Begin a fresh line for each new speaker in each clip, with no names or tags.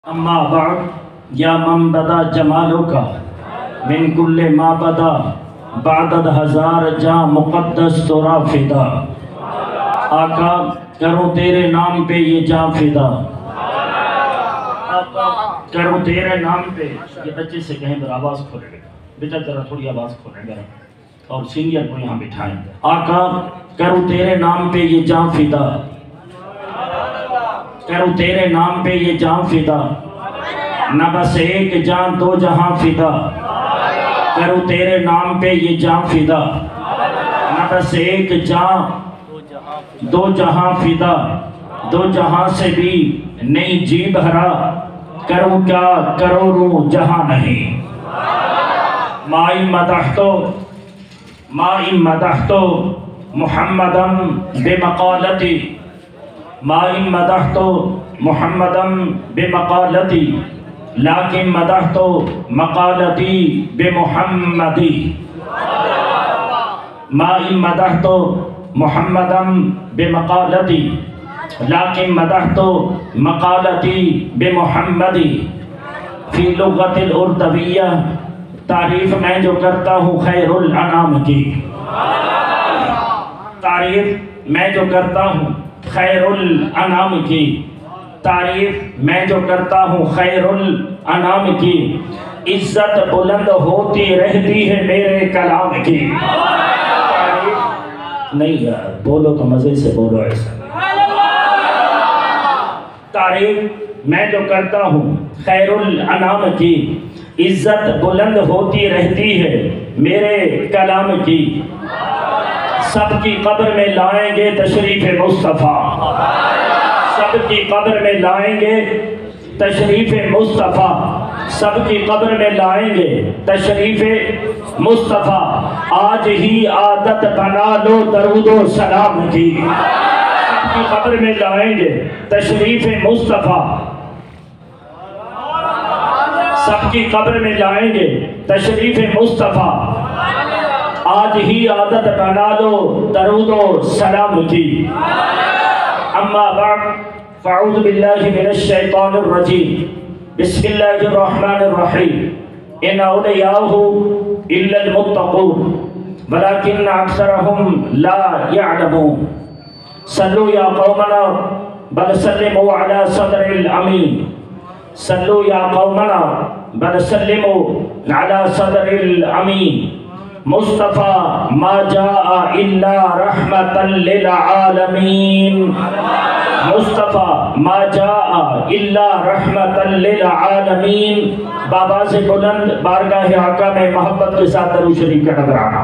अम्मा बाद या मन बदा जमालों का मिन कुल्ले मा बदा बादद हजार जा मुक़द्दस तोरा फिदा। आका करो तेरे नाम पे ये जा फिदा, आका करो तेरे नाम पे। ये बच्चे से कहें तो आवाज़ खोले बेटा, जरा थोड़ी आवाज़ खोले जरा, और सीनियर को यहाँ बिठाएं। आका करो तेरे नाम पे ये जा फिदा, करो तेरे नाम पे ये जान फिदा, न बस एक जान दो जहां फिदा। करो तेरे नाम पे ये जान फिदा, न बस एक जान दो जहां फिदा। दो जहां से भी नहीं जी भरा, करूं क्या करोड़ों जहां नहीं। माई मदहतो मुहम्मदन बेमकालती, माई मदहतो मुहम्मदन बेमकालती, लाकिन मदहतो मकालती बेमुहम्मदी। माई मदहतो मुहम्मदन बेमकालती, लाकिन मदहतो मकालती बेमुहम्मदी। फी लुग़तिल उर्दविय्या, तारीफ मैं जो करता हूँ खैरुल अनाम की। तारीफ मैं जो करता हूँ खैरुल अनाम की, तारीफ मैं जो करता हूँ खैरुल अनाम की। इज्जत बुलंद होती रहती है मेरे कलाम की। नहीं यार, बोलो तो मजे से बोलो ऐसा। तारीफ मैं जो करता हूँ खैरुल अनाम की, इज्जत बुलंद होती रहती है मेरे कलाम की। सबकी कब्र में लाएंगे तशरीफ मुस्तफ़ा, सबकी कब्र में लाएंगे तशरीफ मुस्तफ़ा, सबकी कब्र में लाएंगे तशरीफ मुस्तफ़ा। आज ही आदत बना लो दरूदो सलाम की। सबकी कब्र में लाएंगे तशरीफ मुस्तफ़ा, सबकी कब्र में लाएंगे तशरीफ मुस्तफ़ा। आज ही आदत बना लो दरूदो सलाम की। अम्मा बाद फ़अऊज़ु बिल्लाहि मिनश शैतानिर रजीम, बिस्मिल्लाहिर रहमानिर रहीम। इन औलियाहु इल्लल मुत्तक़ून वलाकिन अक्सरहुम ला यअलमून। सल्लु या कौमना बल सल्लिमू अला सदरिल अमीन, सल्लु या कौमना बल सल्लिमू अला सदरिल अमीन। मुस्तफ़ा मा जाआ इल्ला रहमतन लिल आलमीन, मुस्तफ़ा मा जाआ इल्ला रहमतन लिल आलमीन। बाबा से बुलंद बारगाह आका में मोहब्बत के साथ दरूद शरीफ का नजराना।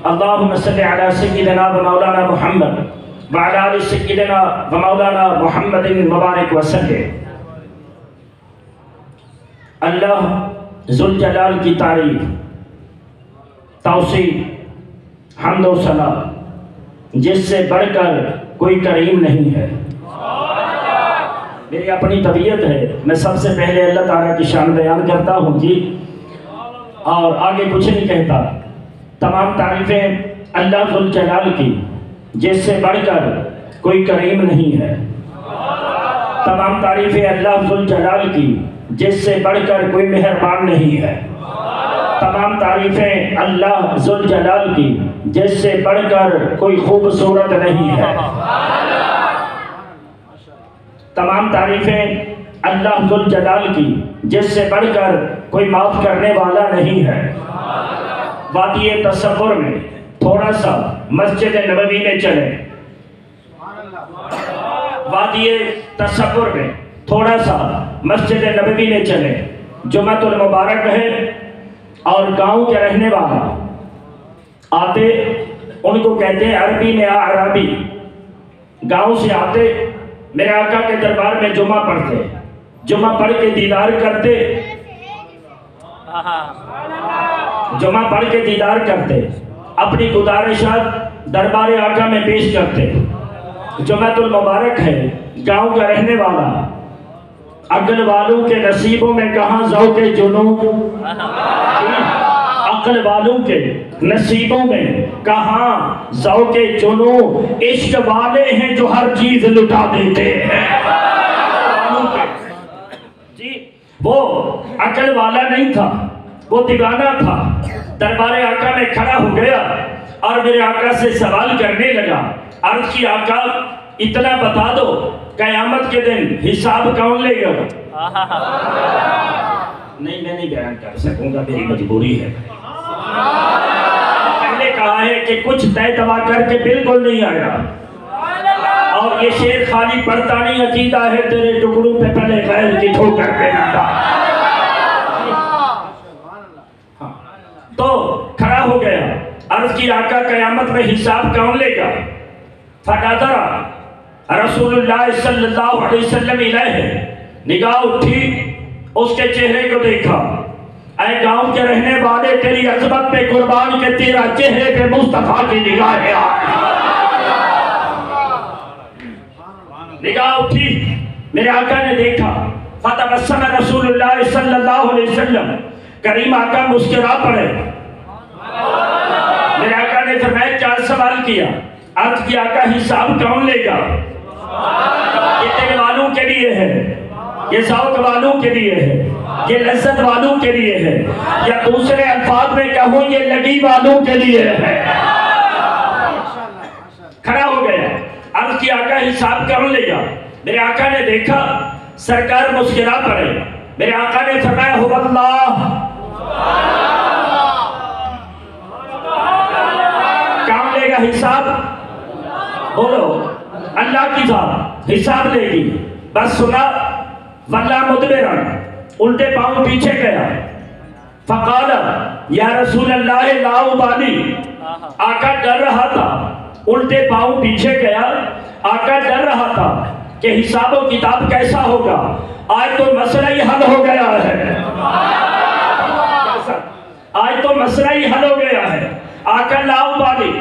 अल्लाहुम्मा सल्लि अला सय्यिदिना व मौलाना मुहम्मद व अला आलि सय्यिदिना व मौलाना मुहम्मदिन मुबारक वसल्लम। अल्लाह ज़ुल जलाल की तारीफ, तौसीफ, हम्द व सना, जिससे बढ़कर कोई करीम नहीं है। मेरी अपनी तबीयत है, मैं सबसे पहले अल्लाह ताला की शान बयान करता हूँ जी, और आगे कुछ नहीं कहता। तमाम तारीफ़ें अल्लाह ज़ुल जलाल की, जिससे बढ़कर कोई करीम नहीं है। तमाम तारीफ़ें अल्लाह ज़ुल जलाल की, जिससे बढ़कर कोई मेहरबान नहीं है। तमाम तारीफ़ें अल्लाह ज़ुल जलाल की, जिससे बढ़कर कोई खूबसूरत नहीं है। तमाम तारीफ़ें अल्लाह ज़ुल जलाल की, जिससे बढ़कर कोई माफ़ करने वाला नहीं है। वादिये तसव्वुर में थोड़ा सा मस्जिद नबवी में चले, वादिये तसव्वुर में थोड़ा सा मस्जिद नबवी में चले। जुम्मतुल मुबारक है और गांव के रहने वाला आते, उनको कहते हैं अरबी में अरबी। गांव से आते, मेरे आका के दरबार में जुम्मा पढ़ते, जुम्मा पढ़ के दीदार करते, जुम्मा पढ़ के दीदार करते, अपनी गुजारिशात दरबार आका में पेश करते। जुम्मतुल मुबारक है, गांव का रहने वाला, अगल वालों के नसीबों में कहाँ ज़ौक़े जुनून, अक्ल वालों के नसीबों में कहाँ ज़ौक़े जुनू इश्क वाले हैं जो हर चीज लुटा देते हैं। जी वो अक्ल वाला नहीं था, वो दीवाना था। दरबारे आका में खड़ा हो गया और मेरे आका से सवाल करने लगा। अर्ज की आका इतना बता दो, कयामत के दिन हिसाब कौन लेगा? नहीं, मैं नहीं बयान कर सकूंगा, मेरी मजबूरी है। पहले कहा है कि कुछ तय दवा करके बिल्कुल नहीं आया, और ये शेर खाली पढ़ता नहीं, अकीदा है तेरे टुकड़ों पे पहले गैर की ठोकर पे लगा। तो खड़ा हो गया, अर्ज की आका कयामत में हिसाब कौन लेगा? फनाज़रा रसूलुल्लाह सल्लल्लाहु अलैहि वसल्लम इलैहि, निगाह उठी, उसके चेहरे को देखा। ऐ गांव के रहने वाले, तेरी अजमत पे कुर्बान के तेरा चेहरे पे मुस्तफा की निगाह है। निगाह उठी, मेरे आका ने देखा। फतबस्सम रसूलुल्लाह सल्लल्लाहु अलैहि वसल्लम, करीम आका मुस्कुरा पड़े। मेरे आका ने फरमाया, क्या सवाल किया? अर्ज किया, आका हिसाब कौन लेगा? ये दिल वालों के लिए है, ये शौक वालों के लिए है, ये लज्जत वालों के लिए है, या दूसरे अल्फाज में कहूं ये लगी वालों के लिए है। खड़ा हो गया, अर्ज किया, आका हिसाब कौन लेगा? मेरे आका ने देखा, सरकार मुस्कुरा पड़े। मेरे आका ने फरमाया, हुवल्लाह, कौन लेगा हिसाब? बोलो, अल्लाह की जात हिसाब लेगी। बस सुना, वल्ला मुदबिरन, उल्टे पांव पीछे गया। फकाला या रसूल अल्लाह ला उबाली, आका डर रहा था, उल्टे पांव पीछे गया। आका डर रहा था कि हिसाब और किताब कैसा होगा। आज तो मसला ही हल हो गया है, आज तो मसला ही हल हो गया है। आका ला उबाली,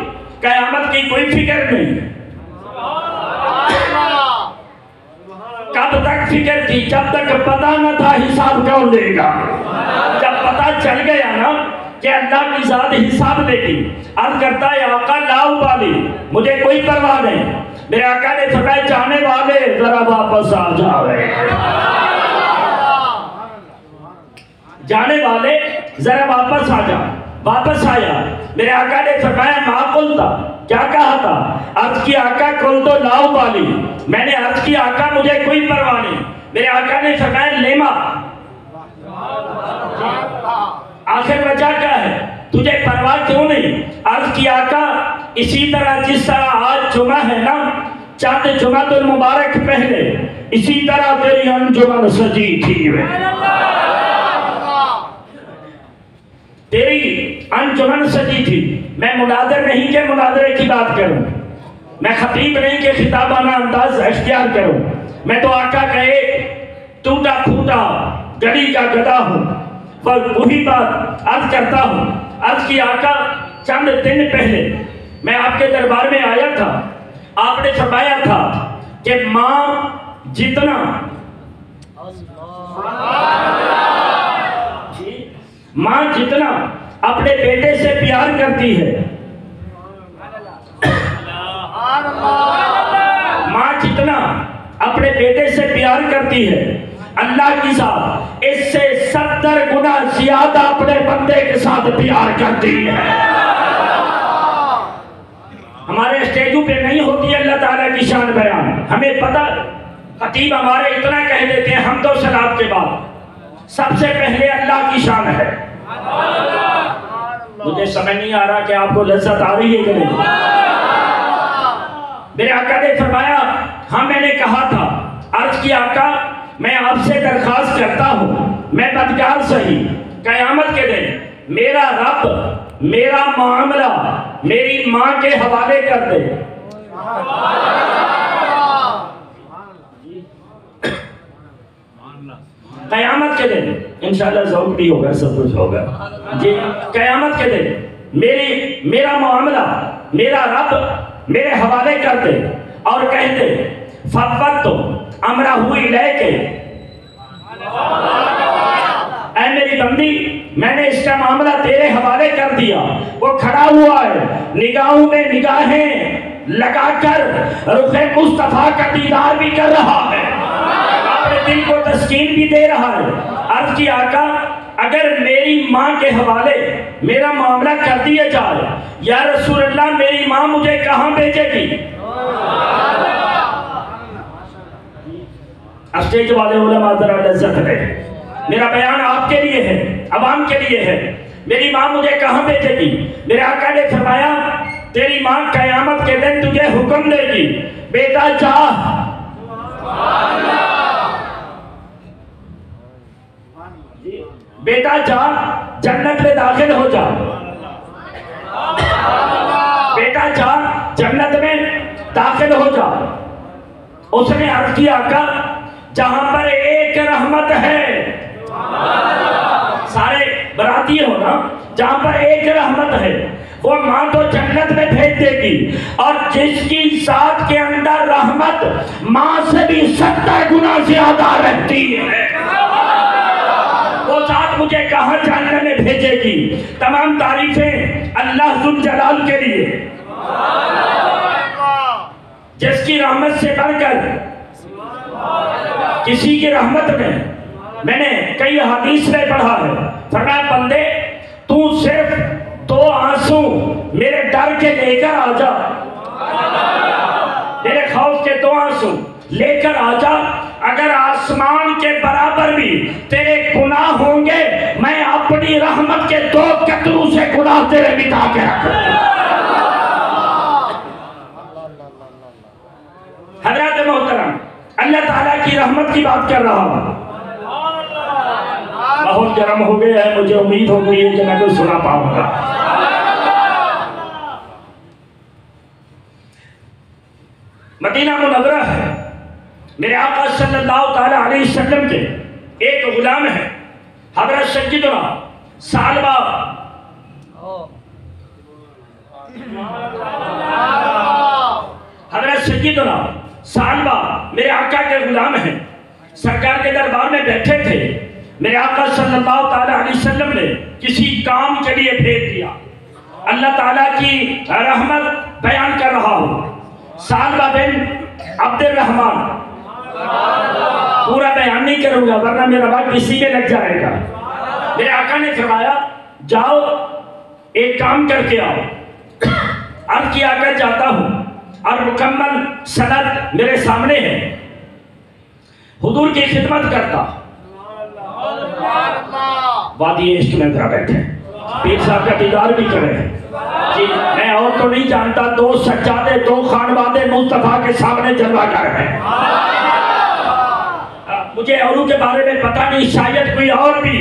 कयामत की कोई फिक्र नहीं। कब तक फिक्र थी? जब तक पता न था हिसाब कौन लेगा। जब पता चल गया ना कि अल्लाह की जात हिसाब लेगी, अर्ज करता है, आका ला उबाली, मुझे कोई परवाह नहीं। मेरे आका ने फरमाया, जाने वाले जरा वापस आ जाओ, जाने वाले जरा वापस आ जा। वापस आया, मेरे आका ने फरमाया, माकुल था, क्या कहा था? अर्ज की आका कुल तो लाओ वाली, मैंने अर्ज की आका मुझे कोई परवाह नहीं। मेरे आका ने फरमाया, लेमा, आखिर वजह क्या है, तुझे परवाह क्यों नहीं? अर्ज की आका, इसी तरह जिस तरह आज जुमा है ना, चांद जुमातुल मुबारक पहले, इसी तरह तेरी अंजुमन सजी थी। तेरी अंजुमन सजी थी। मैं मुनादर नहीं के मुनादरे की बात करूं, मैं खतीब नहीं के खिताबाना अंदाज इख्तियार करूं। मैं तो आका का एक टूटा फूटा गली का गधा हूं, पर वही बात अर्ज करता हूं। अर्ज की आका, चंद दिन पहले मैं आपके दरबार में आया था, आपने फरमाया था कि मां जितना अपने बेटे से प्यार करती है, मां जितना अपने बेटे से प्यार करती है, अल्लाह की साथ इससे 70 गुना ज्यादा अपने बंदे के साथ प्यार करती है। हमारे स्टेजों पे नहीं होती अल्लाह ताला की शान बयान, हमें पता। खतीब हमारे इतना कह देते हैं, हम तो सलात के बाद सबसे पहले अल्लाह की शान है। मुझे समझ नहीं आ रहा कि आपको लज्जत आ रही है कि नहीं। मेरे आका ने फरमाया, हाँ मैंने कहा था। अर्ज की आका, मैं आपसे दरखास्त करता हूँ, मैं बदकार सही, कयामत के दिन मेरा रब मेरा मामला मेरी माँ के हवाले कर दे। कयामत के दिन इंशाल्लाह ज़ौक़ भी होगा, सब कुछ होगा जी। कयामत के दिन मेरा मामला मेरा रब मेरे हवाले कर दे और कहते, फवत तो अमरा हुई लेके, ऐ मेरी बंदी, मैंने इसका मामला तेरे हवाले कर दिया। वो खड़ा हुआ है, निगाहों में निगाहें लगाकर रुखे मुस्तफा का दीदार भी कर रहा है, अपने दिल को तस्कीन भी दे रहा है। अर्ज की आका, अगर मेरी माँ के हवाले मेरा मामला कर दिया जाए, या रसूल अल्लाह मेरी माँ मुझे कहाँ भेजेगी? स्टेज वाले उलमा जरा लज्जत है, मेरा बयान आपके लिए है, अवाम के लिए है। मेरी माँ मुझे कहाँ भेजेगी? मेरे आका ने फरमाया, तेरी माँ कयामत के दिन तुझे हुक्म देगी, बेटा जा, बेटा जा, जन्नत में दाखिल हो जा, बेटा जा, जन्नत में दाखिल हो जा। उसने अर्ज किया, आका जहां पर एक रहमत है, सारे बराती हो ना, जहां पर एक रहमत है वो माँ तो जन्नत में भेज देगी, और जिसकी साथ के अंदर रहमत माँ से भी 70 गुना ज्यादा रहती है, वो साथ मुझे कहाँ जन्नत में भेजेगी? तमाम तारीफें अल्लाह जुल जलाल के लिए, जिसकी रहमत से बढ़कर किसी की रहमत में, मैंने कई हदीस में पढ़ा है, फरमाया बंदे तू सिर्फ 2 आंसू मेरे डर के लेकर आ जा, मेरे खौफ के 2 आंसू लेकर आ जा। अगर आसमान के बराबर भी तेरे गुनाह होंगे, मैं अपनी रहमत के 2 कतरू से गुनाह तेरे मिटा के रखूंगा। हजरत मोहतरम, अल्लाह ताला की रहमत की बात कर रहा हूं। बहुत गर्म हो गया है, मुझे उम्मीद हो गई है कि मैं कुछ सुना पाऊंगा। मदीना मुनव्वरा है, मेरे आका सल्लल्लाहु ताला अलैहि वसल्लम के एक गुलाम है, हजरत सज्जिदुना सालबा, हजरत सज्जिदुना सालबा मेरे आका के गुलाम हैं, सरकार के दरबार में बैठे थे। मेरे आका सल्लल्लाहु ताला अलैहि वसल्लम ने किसी काम के लिए भेज दिया। अल्लाह ताला की रहमत बयान कर रहा हूँ। सालबा बिन अब्दुल रहमान, पूरा बयान नहीं करूंगा वरना मेरा वक्त इसी में लग जाएगा। मेरे आका ने फरमाया, जाओ एक काम करके आओ। अर्ज किया कर जाता हूँ, और मुकम्मल सनद मेरे सामने है। हुजूर की खिदमत करता, वादी इश्क में जरा बैठे, पीर साहब का दीदार भी करे जी। मैं और तो नहीं जानता, 2 सज्जादे 2 खानवादे मुस्तफा के सामने जलवा कर है। मुझे औरों के बारे में पता नहीं, शायद कोई और भी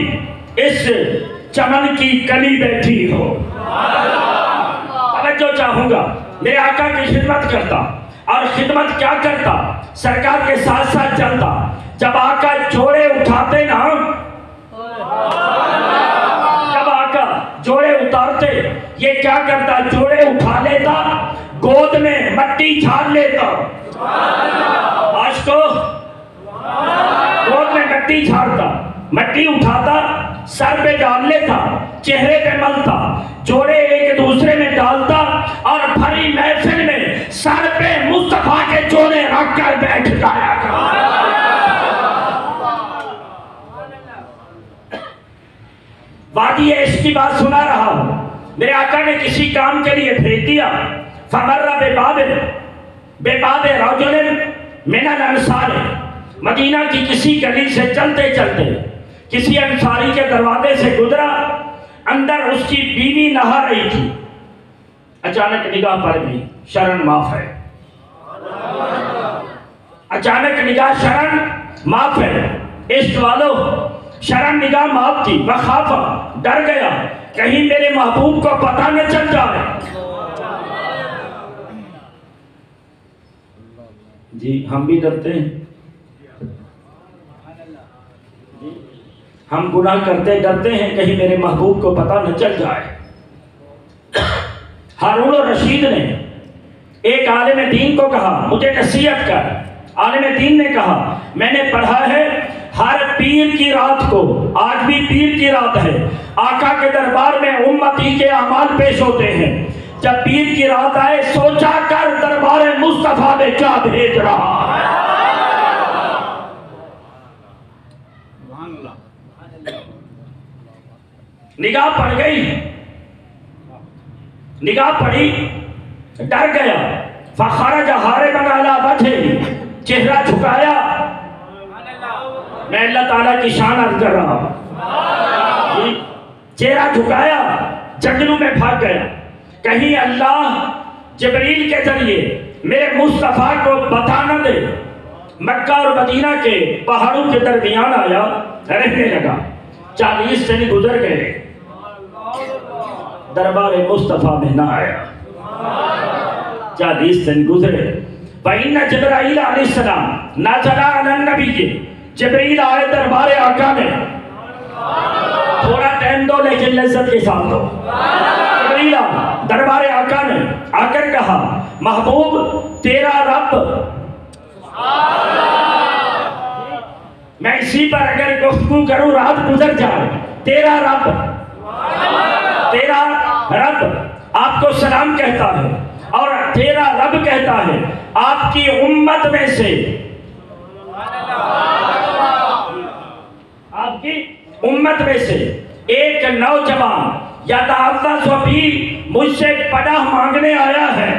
इस चमन की कली बैठी हो। जो चाहूंगा, मेरे आका की खिदमत करता, और खिदमत क्या करता, सरकार के साथ साथ चलता। जब आका जोड़े उठाते ना, जब आका जोड़े उतारते, ये क्या करता, जोड़े उठा लेता, गोद में मट्टी झाड़ लेता, आज को गोद में मट्टी झाड़ता, मट्टी उठाता, सर पे डाल लेता, चेहरे पे मलता, जोड़े एक दूसरे में डालता, और भरी महफिल में सर पे मुस्तफा के जोड़े रखकर बैठ जाया। वादी इसकी बात सुना रहा हूं। मेरे आका ने किसी काम के लिए भेज दिया। फमर्रा बेबाबे रजुलिन मिनल अंसार, मदीना की किसी गली से चलते चलते किसी अंसारी के दरवाजे से गुजरा। अंदर उसकी बीवी नहा रही थी। अचानक निगाह पड़ गई, शरण माफ है। अचानक निगाह शरण माफ है। इश्क वालों, शरण निगाह माफ थी। वखाफा, डर गया कहीं मेरे महबूब को पता न चल जाए। जी हम भी डरते हैं, हम गुनाह करते डरते हैं कहीं मेरे महबूब को पता न चल जाए। हारून रशीद ने एक आलिम दीन को कहा, मुझे नसीहत कर। आलिम दीन ने कहा, मैंने पढ़ा है हर पीर की रात को, आज भी पीर की रात है, आका के दरबार में उम्मती के अमाल पेश होते हैं। जब पीर की रात आए, सोचा कर दरबार मुस्तफा में क्या भेज रहा है। निगाह पड़ गई, निगाह पड़ी, डर गया। फखरज हारिबन अला वजही, चेहरा झुकाया। मैं अल्लाह ताला की शान अर्ज कर रहा हूं। चेहरा झुकाया, जंगलों में भाग गया। कहीं अल्लाह जिब्रील के जरिए मेरे मुस्तफा को बता न दे। मक्का और मदीना के पहाड़ों के दरमियान आया, रहने लगा। 40 दिन गुजर गए, दरबार मुस्तफा में ना आया। 40 दिन गुजरे। वइन्ना जिब्राइल अलैहिस्सलाम नज़ला अला नबी, जिब्रील आए दरबार आका में। थोड़ा टाइम दो लेकिन लज्जत के साथ दो। जिब्रील दरबार आका ने आकर कहा, महबूब तेरा रब, मैं इसी पर अगर गुफ्तगू करूं रात गुजर जाए। तेरा रब, तेरा रब आपको सलाम कहता है, और तेरा रब कहता है आपकी उम्मत में से, आपकी उम्मत में से एक नौजवान या भी मुझसे पनाह मांगने आया है।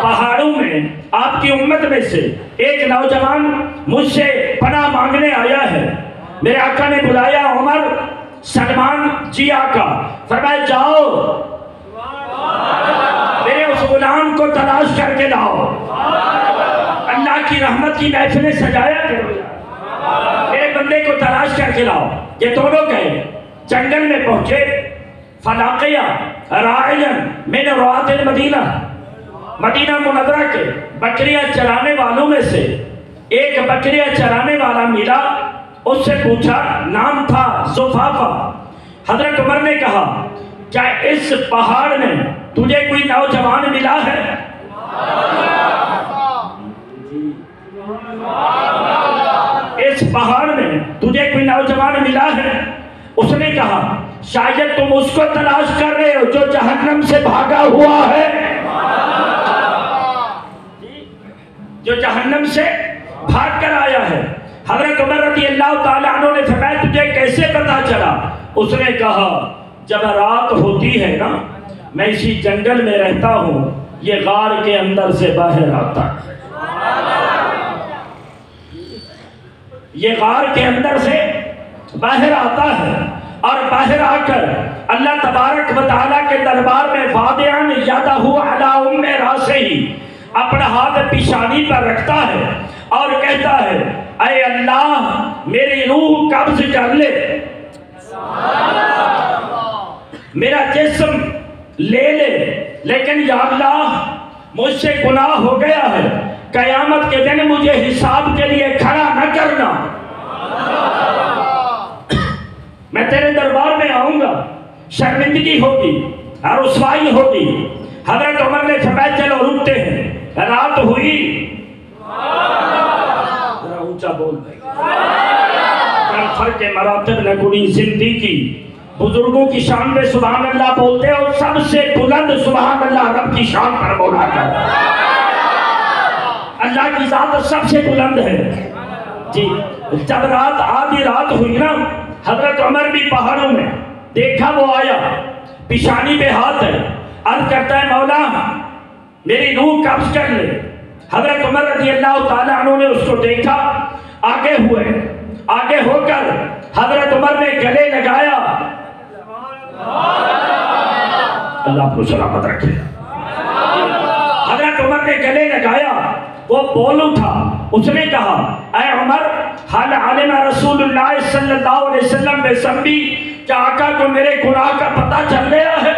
पहाड़ों में आपकी उम्मत में से एक नौजवान मुझसे पनाह मांगने आया है। मेरे आका ने बुलाया, उमर, सलमान जी आका, फरमाया जाओ मेरे उस गुलाम को तलाश करके लाओ। अल्लाह की रहमत की महफिलें सजाया करो, मेरे बंदे को तलाश करके लाओ। ये दोनों गए, जंगल में पहुंचे। फलाकिया रायन मिन रवातिल मदीना, मदीना मुनव्वरा के बकरियां चराने वालों में से एक बकरियां चराने वाला मिला। उससे पूछा, नाम था जुफाफा। हजरत उमर ने कहा, क्या इस पहाड़ में तुझे कोई नौजवान मिला है? इस पहाड़ में तुझे कोई नौजवान मिला है? उसने कहा, शायद तुम उसको तलाश कर रहे हो जो जहन्नम से भागा हुआ है, जो जहन्नम से भाग कर आया है। हज़रत उमर रज़ी अल्लाह ताला अन्हु ने फरमाया, तुझे कैसे पता चला? उसने कहा, जब रात होती है ना, मैं इसी जंगल में रहता हूँ, ये गार के अंदर से बाहर आता है। ये गार के अंदर से बाहर आता है, और बाहर आकर अल्लाह तबारक व तआला के दरबार में वादियान यदहु अला उम्मे रासिही, अपना हाथ पिशानी पर रखता है और कहता है, ऐ अल्लाह मेरी रूह कब्ज कर ले, मेरा जिस्म ले ले, लेकिन या अल्लाह मुझसे गुनाह हो गया है, कयामत के दिन मुझे हिसाब के लिए खड़ा न करना। मैं तेरे दरबार में आऊंगा, शर्मिंदगी होगी और रुसवाई होगी। हजरत उमर ने फरमाया, चलो रुकते हैं। रात हुई, जरा ऊंचा बोल भाई, फर्क मरातब नकुड़ी जिंदगी, बुजुर्गों की शान में सुभान अल्लाह बोलते हैं, और सबसे बुलंद सुभान अल्लाह रब की शान पर बोला कर। अल्लाह की जात सबसे बुलंद है जी। जब रात आधी रात हुई ना, हजरत उमर भी पहाड़ों में देखा, वो आया, पिशानी पे हाथ है, अर्ज करता है, मौला मेरी रूह कब्ज कर ले। हजरत उमर रज़ी अल्लाह ताला अन्हु ने उसको देखा, आगे हुए, आगे होकर हजरत उमर ने गले लगाया, अल्लाह को सलामत रखे। हजरत उमर ने गले लगाया, वो बोल उठा, उसने कहा, ऐ उमर, हल आलिमा रसूलुल्लाह सल्लल्लाहु अलैहि वसल्लम बेसम्बी, क्या आका को मेरे गुनाह का पता चल गया है?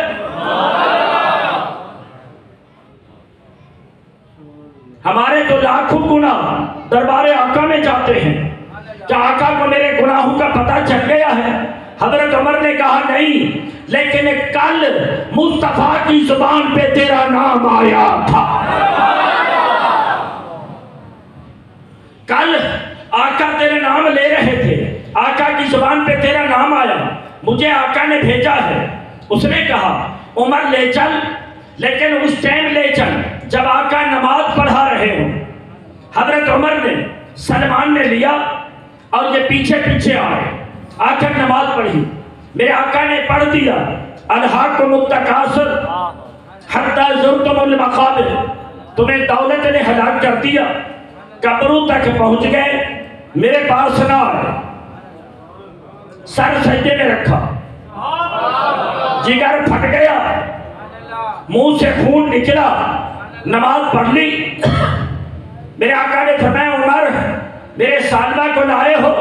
हमारे तो लाखों गुनाह दरबारे आका में जाते हैं, क्या आका को मेरे गुनाहों का पता चल गया है? हजरत उमर ने कहा, नहीं, लेकिन कल मुस्तफा की जुबान पे तेरा नाम आया था। कल आका तेरे नाम मुझे आका ने भेजा है। उसने कहा उमर ले चल, लेकिन उस टाइम ले चल जब आका नमाज पढ़ा रहे हो। हजरत उमर ने, सलमान ने लिया और ये पीछे पीछे आए, आकर नमाज पढ़ी। मेरे आका ने पढ़ दिया अल्हाकुमुत्तकासुर हत्ता ज़ुरतुमुल मक़ाबिर, तुम्हें दौलत ने हलाक कर दिया, कब्रों तक पहुंच गए, मेरे पास ना आए। सर सजदे में रखा, जिगर फट गया, मुंह से खून निकला, नमाज पढ़ ली। मेरे आका ने फरमाया उमर मेरे सालबा को लाए हो?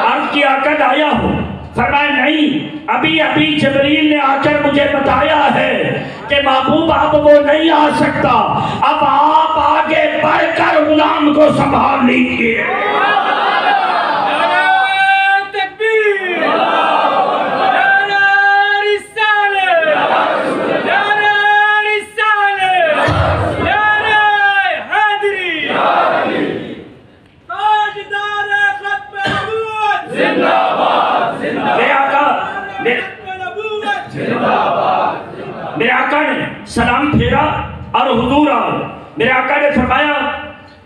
अर्ज़ की आका लाया हो। फरमाया नहीं, अभी अभी जिब्रील ने आकर मुझे बताया है कि महबूब अब वो नहीं आ सकता, अब आप आगे बढ़कर गुलाम को संभाल लीजिए। मेरे आका ने सलाम फेरा और हुजूर आए। मेरे आका ने फरमाया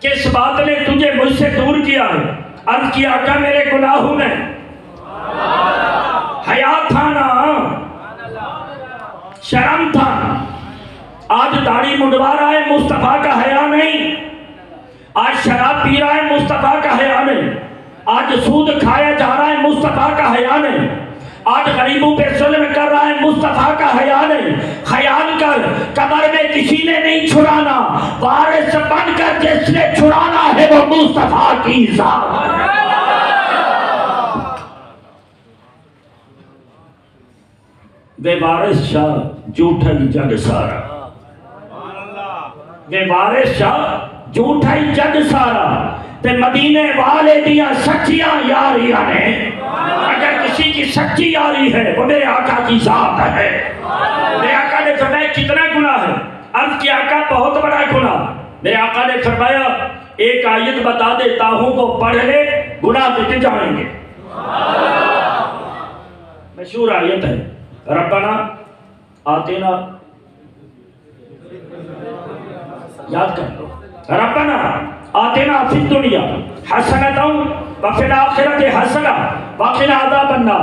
कि इस बात ने तुझे मुझसे दूर किया है। अर्ज़ किया आका मेरे गुनाहों में हया था ना, शर्म था। आज दाढ़ी मुंडवा रहा है, मुस्तफा का हया नहीं। आज शराब पी रहा है, मुस्तफा का हया नहीं। आज सूद खाया जा रहा है, मुस्तफा का हया नहीं। आज गरीबों पे जुल्म कर रहा है, मुस्तफा का हया नहीं। ख्याल कर कब्र में किसी ने नहीं छुड़ाना, वारिस बनकर जिसने छुड़ाना है वो मुस्तफा की जात। वे वारिस शाह झूठा ही जग सारा, वे वारिस शाह झूठा ही जग सारा, ते मदीने वाले दिया सच्चियां यारियां ने। अगर किसी की सच्ची यारी है वो मेरे आका की जात है। मेरे आका ने फरमाया कितना गुनाह है? अर्ज़ किया आका बहुत बड़ा गुनाह। मेरे आका ने फरमाया एक आयत बता देता हूं, वो पढ़ ले गुनाह मिट जाएंगे। मशहूर आयत है, रब्बना आतिना, याद कर लो, रब्बना आतिना फिद दुनिया हसनतन व फिल आखिरति हसना व क़िना अज़ाबन्नार।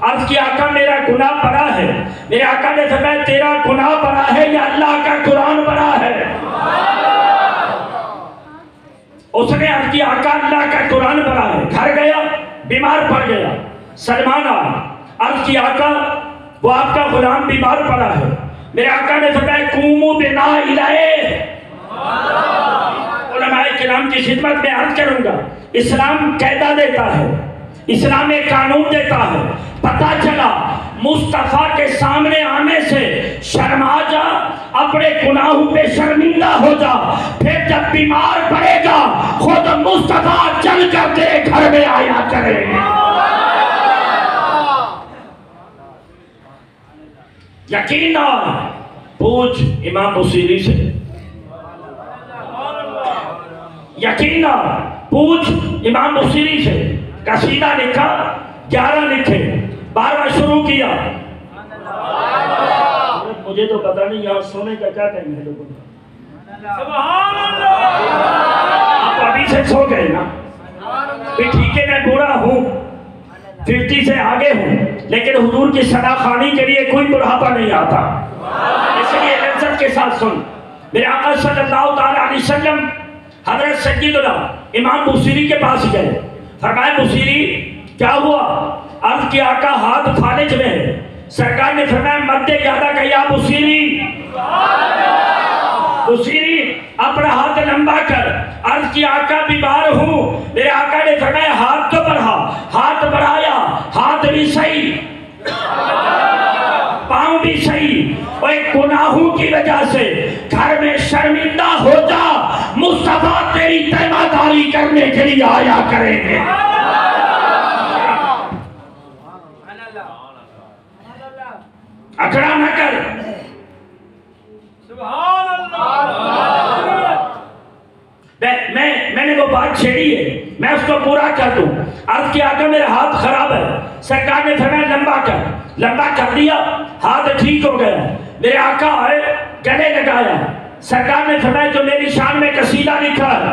अर्ज़ किया आका मेरा गुनाह बड़ा है। मेरे आका ने फरमाया तेरा गुनाह बड़ा है या अल्लाह का कुरान बड़ा है? उसने अर्ज़ किया आका अल्लाह का कुरान बड़ा है। घर गया, बीमार पड़ गया, सलमान आया, अर्ज़ किया आका वो आपका गुलाम बीमार पड़ा है। मेरे आका ने फरमाया कुमू बिना इलाए। उलमाए किराम की खिदमत में अर्ज करूंगा, इस्लाम कायदा देता है, इस्लाम एक कानून देता है। पता चला मुस्तफा के सामने आने से शर्मा जा, अपने गुनाहों पे शर्मिंदा हो जा, फिर जब बीमार पड़ेगा खुद मुस्तफा चल कर तेरे घर में आया करेंगे। यकीन पूछ इमाम बुसीरी से, यकीन पूछ इमाम बुसीरी से। कसीदा लिखा, 11 लिखे, 12वां शुरू किया। मुझे तो पता नहीं यहाँ सोने का क्या टाइम है लोगों का। आप अभी से सो गए ना? ठीक है, मैं बूढ़ा हूँ, 50 से आगे हूँ, लेकिन हुजूर की सदा खानी के लिए कोई बुढ़ापा नहीं आता। इसलिए इज्जत के साथ सुन। मेरे आका सल्लल्लाहु अलैहि वसल्लम हजरत सय्यदुना इमाम बुसीरी के पास गए। फरमाया बुसीरी क्या हुआ? अर्ज़ किया आका हाथ फालिज में है। सरकार ने फरमाया मद्दे ज्यादा कहा बुसीरी, बुसीरी अपना हाथ लंबा कर। अर्ज़ किया आका बीमार हूँ। मेरे आका ने फरमाया हाथ तो बढ़ा, हाथ बढ़ाया, हाथ भी सही, पाँव भी सही। और गुनाहों की वजह से घर में शर्मिंदा हो जा, मुस्तफा तेरी तैमादारी करने के लिए आया करेंगे। अकड़ा न कर। मैंने वो बात छेड़ी है मैं उसको पूरा कर दूं। अर्ज किया आका मेरा हाथ खराब है। सरकार ने फरमाया लंबा कर दिया, हाथ ठीक हो गया। मेरे आका आए, गले लगाया। सरकार ने फरमाया जो मेरी शान में कसीदा लिखा है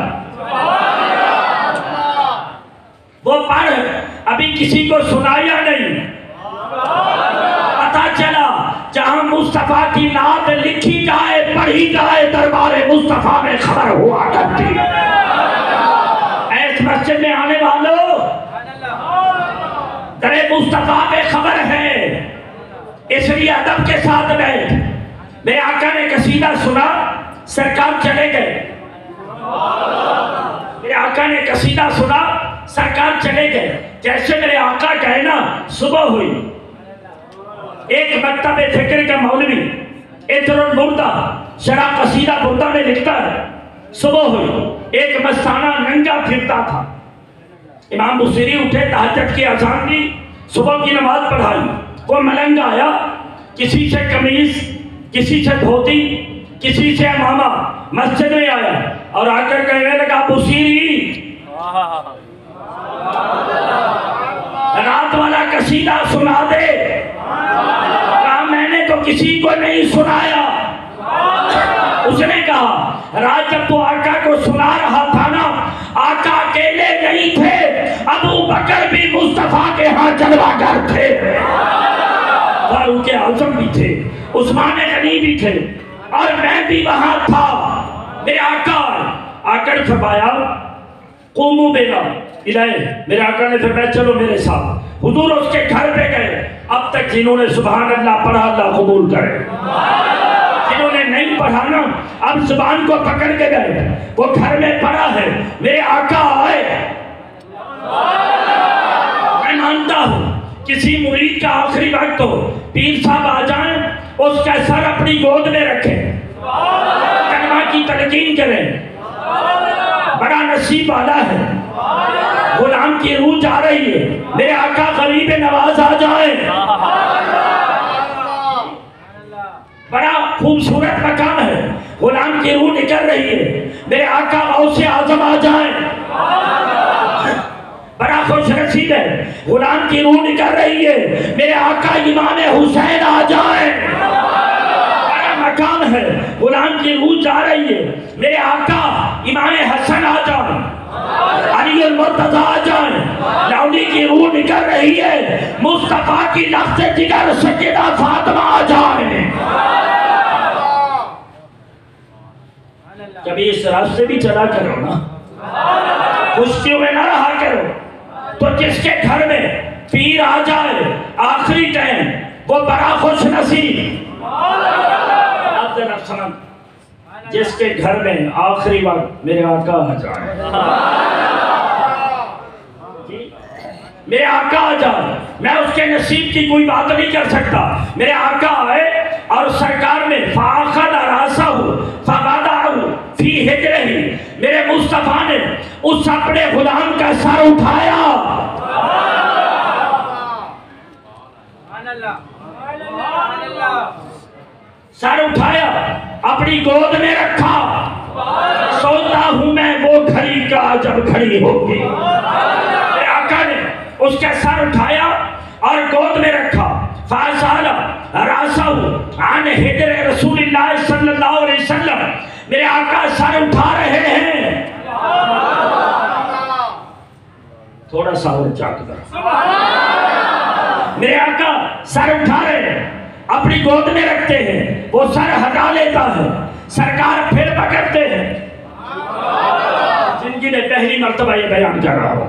वो पढ़। अभी किसी को सुनाया नहीं। पता चला जहां मुस्तफा की नात लिखी जाए, पढ़ी जाए, दरबारे मुस्तफा में खबर हुआ करती है। ऐस मस्जिद में आने वालों, दरे मुस्तफा पे खबर है, इसलिए अदब के साथ बैठ। मेरे आका ने कसीदा सुना, सरकार चले गए। मेरे आका ने कसीदा सुना, सरकार चले गए। जैसे मेरे आका गए ना, सुबह हुई। एक मकतब फिक्र का मौलवी इतरुल बुर्दा शरा कसीदा बुर्दा में लिखता है, सुबह हुई, एक मस्ताना नंगा फिरता था। इमाम बुसीरी उठे, तहज्जुद की अज़ान दी, सुबह की नमाज पढ़ाई। वो मलंग आया, किसी से कमीज, किसी से धोती, किसी से अमामा, मस्जिद में आया और आकर कहने लगा बुसीरी रात वाला कसीदा सुना दे। कहा मैंने तो किसी को नहीं सुनाया। उसने कहा रात जब तो आका को सुना रहा था ना, आका अकेले नहीं थे, अबू बकर भी मुस्तफा के यहाँ जलवागर थे, फारूक आज़म भी थे, उस्मान गनी भी थे और मैं भी वहां था। मेरे आका आकर फरमाया क़ुमू बिना इलाए। मेरे आका ने फरमाया चलो मेरे साथ। हुजूर उसके घर पे गए। अब तक जिन्होंने सुभान अल्लाह पढ़ा अल्लाह कबूल करे, जिन्होंने नहीं पढ़ा ना अब जुबान को पकड़ के गए, वो घर में पड़ा है। मेरे आका आए। मैं मानता हूँ किसी मुरीद का आखिरी वक्त हो, पीर साहब आ जाएं, उसका सर अपनी गोद में रखें, कलमा की तलकीन करें। बड़ा नसीब वाला है, गुलाम की रूह जा रही है। मेरे आका गरीब नवाज आ जाए। बड़ा खूबसूरत मकाम है, गुलाम की रूह निकल रही है। मेरे आका गौसे आजम आ जाए। बड़ा खुश नसीब है, गुलाम की रूह निकल रही है। मेरे आका इमाम हुसैन आ जाए। बड़ा मकाम है, गुलाम की रूह जा रही है। मेरे आका इमाम हसन आ जाए, अली मुर्तजा आ जाए। लौली की रूह निकल रही है, मुस्तफा की लफ्ज़ जिगर सैयदा फातिमा आ जाए। कभी इस रास्ते भी चला करो ना, खुशियों में ना रहा करो। तो जिसके घर में पीर आ जाए आखिरी टाइम, वो बड़ा खुश नसीब। आप जरा समझ, जिसके घर में आखिरी वक्त मेरे आका आ जाए, मेरे आका आ जाए, मैं उसके नसीब की कोई बात नहीं कर सकता। मेरे आका आए और सरकार में फाखद रासा हो फवादा हो फी हिजरही, मेरे मुस्तफा ने उस अपने गुलाम का सर उठाया, सर उठाया, अपनी गोद में रखा। सोचता हूं मैं वो घड़ी का जब घड़ी होगी। मेरे आका ने उसका सर उठाया और गोद में रखा। फासाला रासाहु आन हिजर रसूलुल्लाह सल्लल्लाहु अलैहि वसल्लम, मेरे आका सर उठा रहे हैं। थोड़ा सा और जाकर मेरे आका सर उठा रहे हैं, अपनी गोद में रखते हैं। वो सर हटा लेता है, सरकार फिर पकड़ते हैं। जिंदगी में पहली मर्तबा ये बयान कर रहा हूं।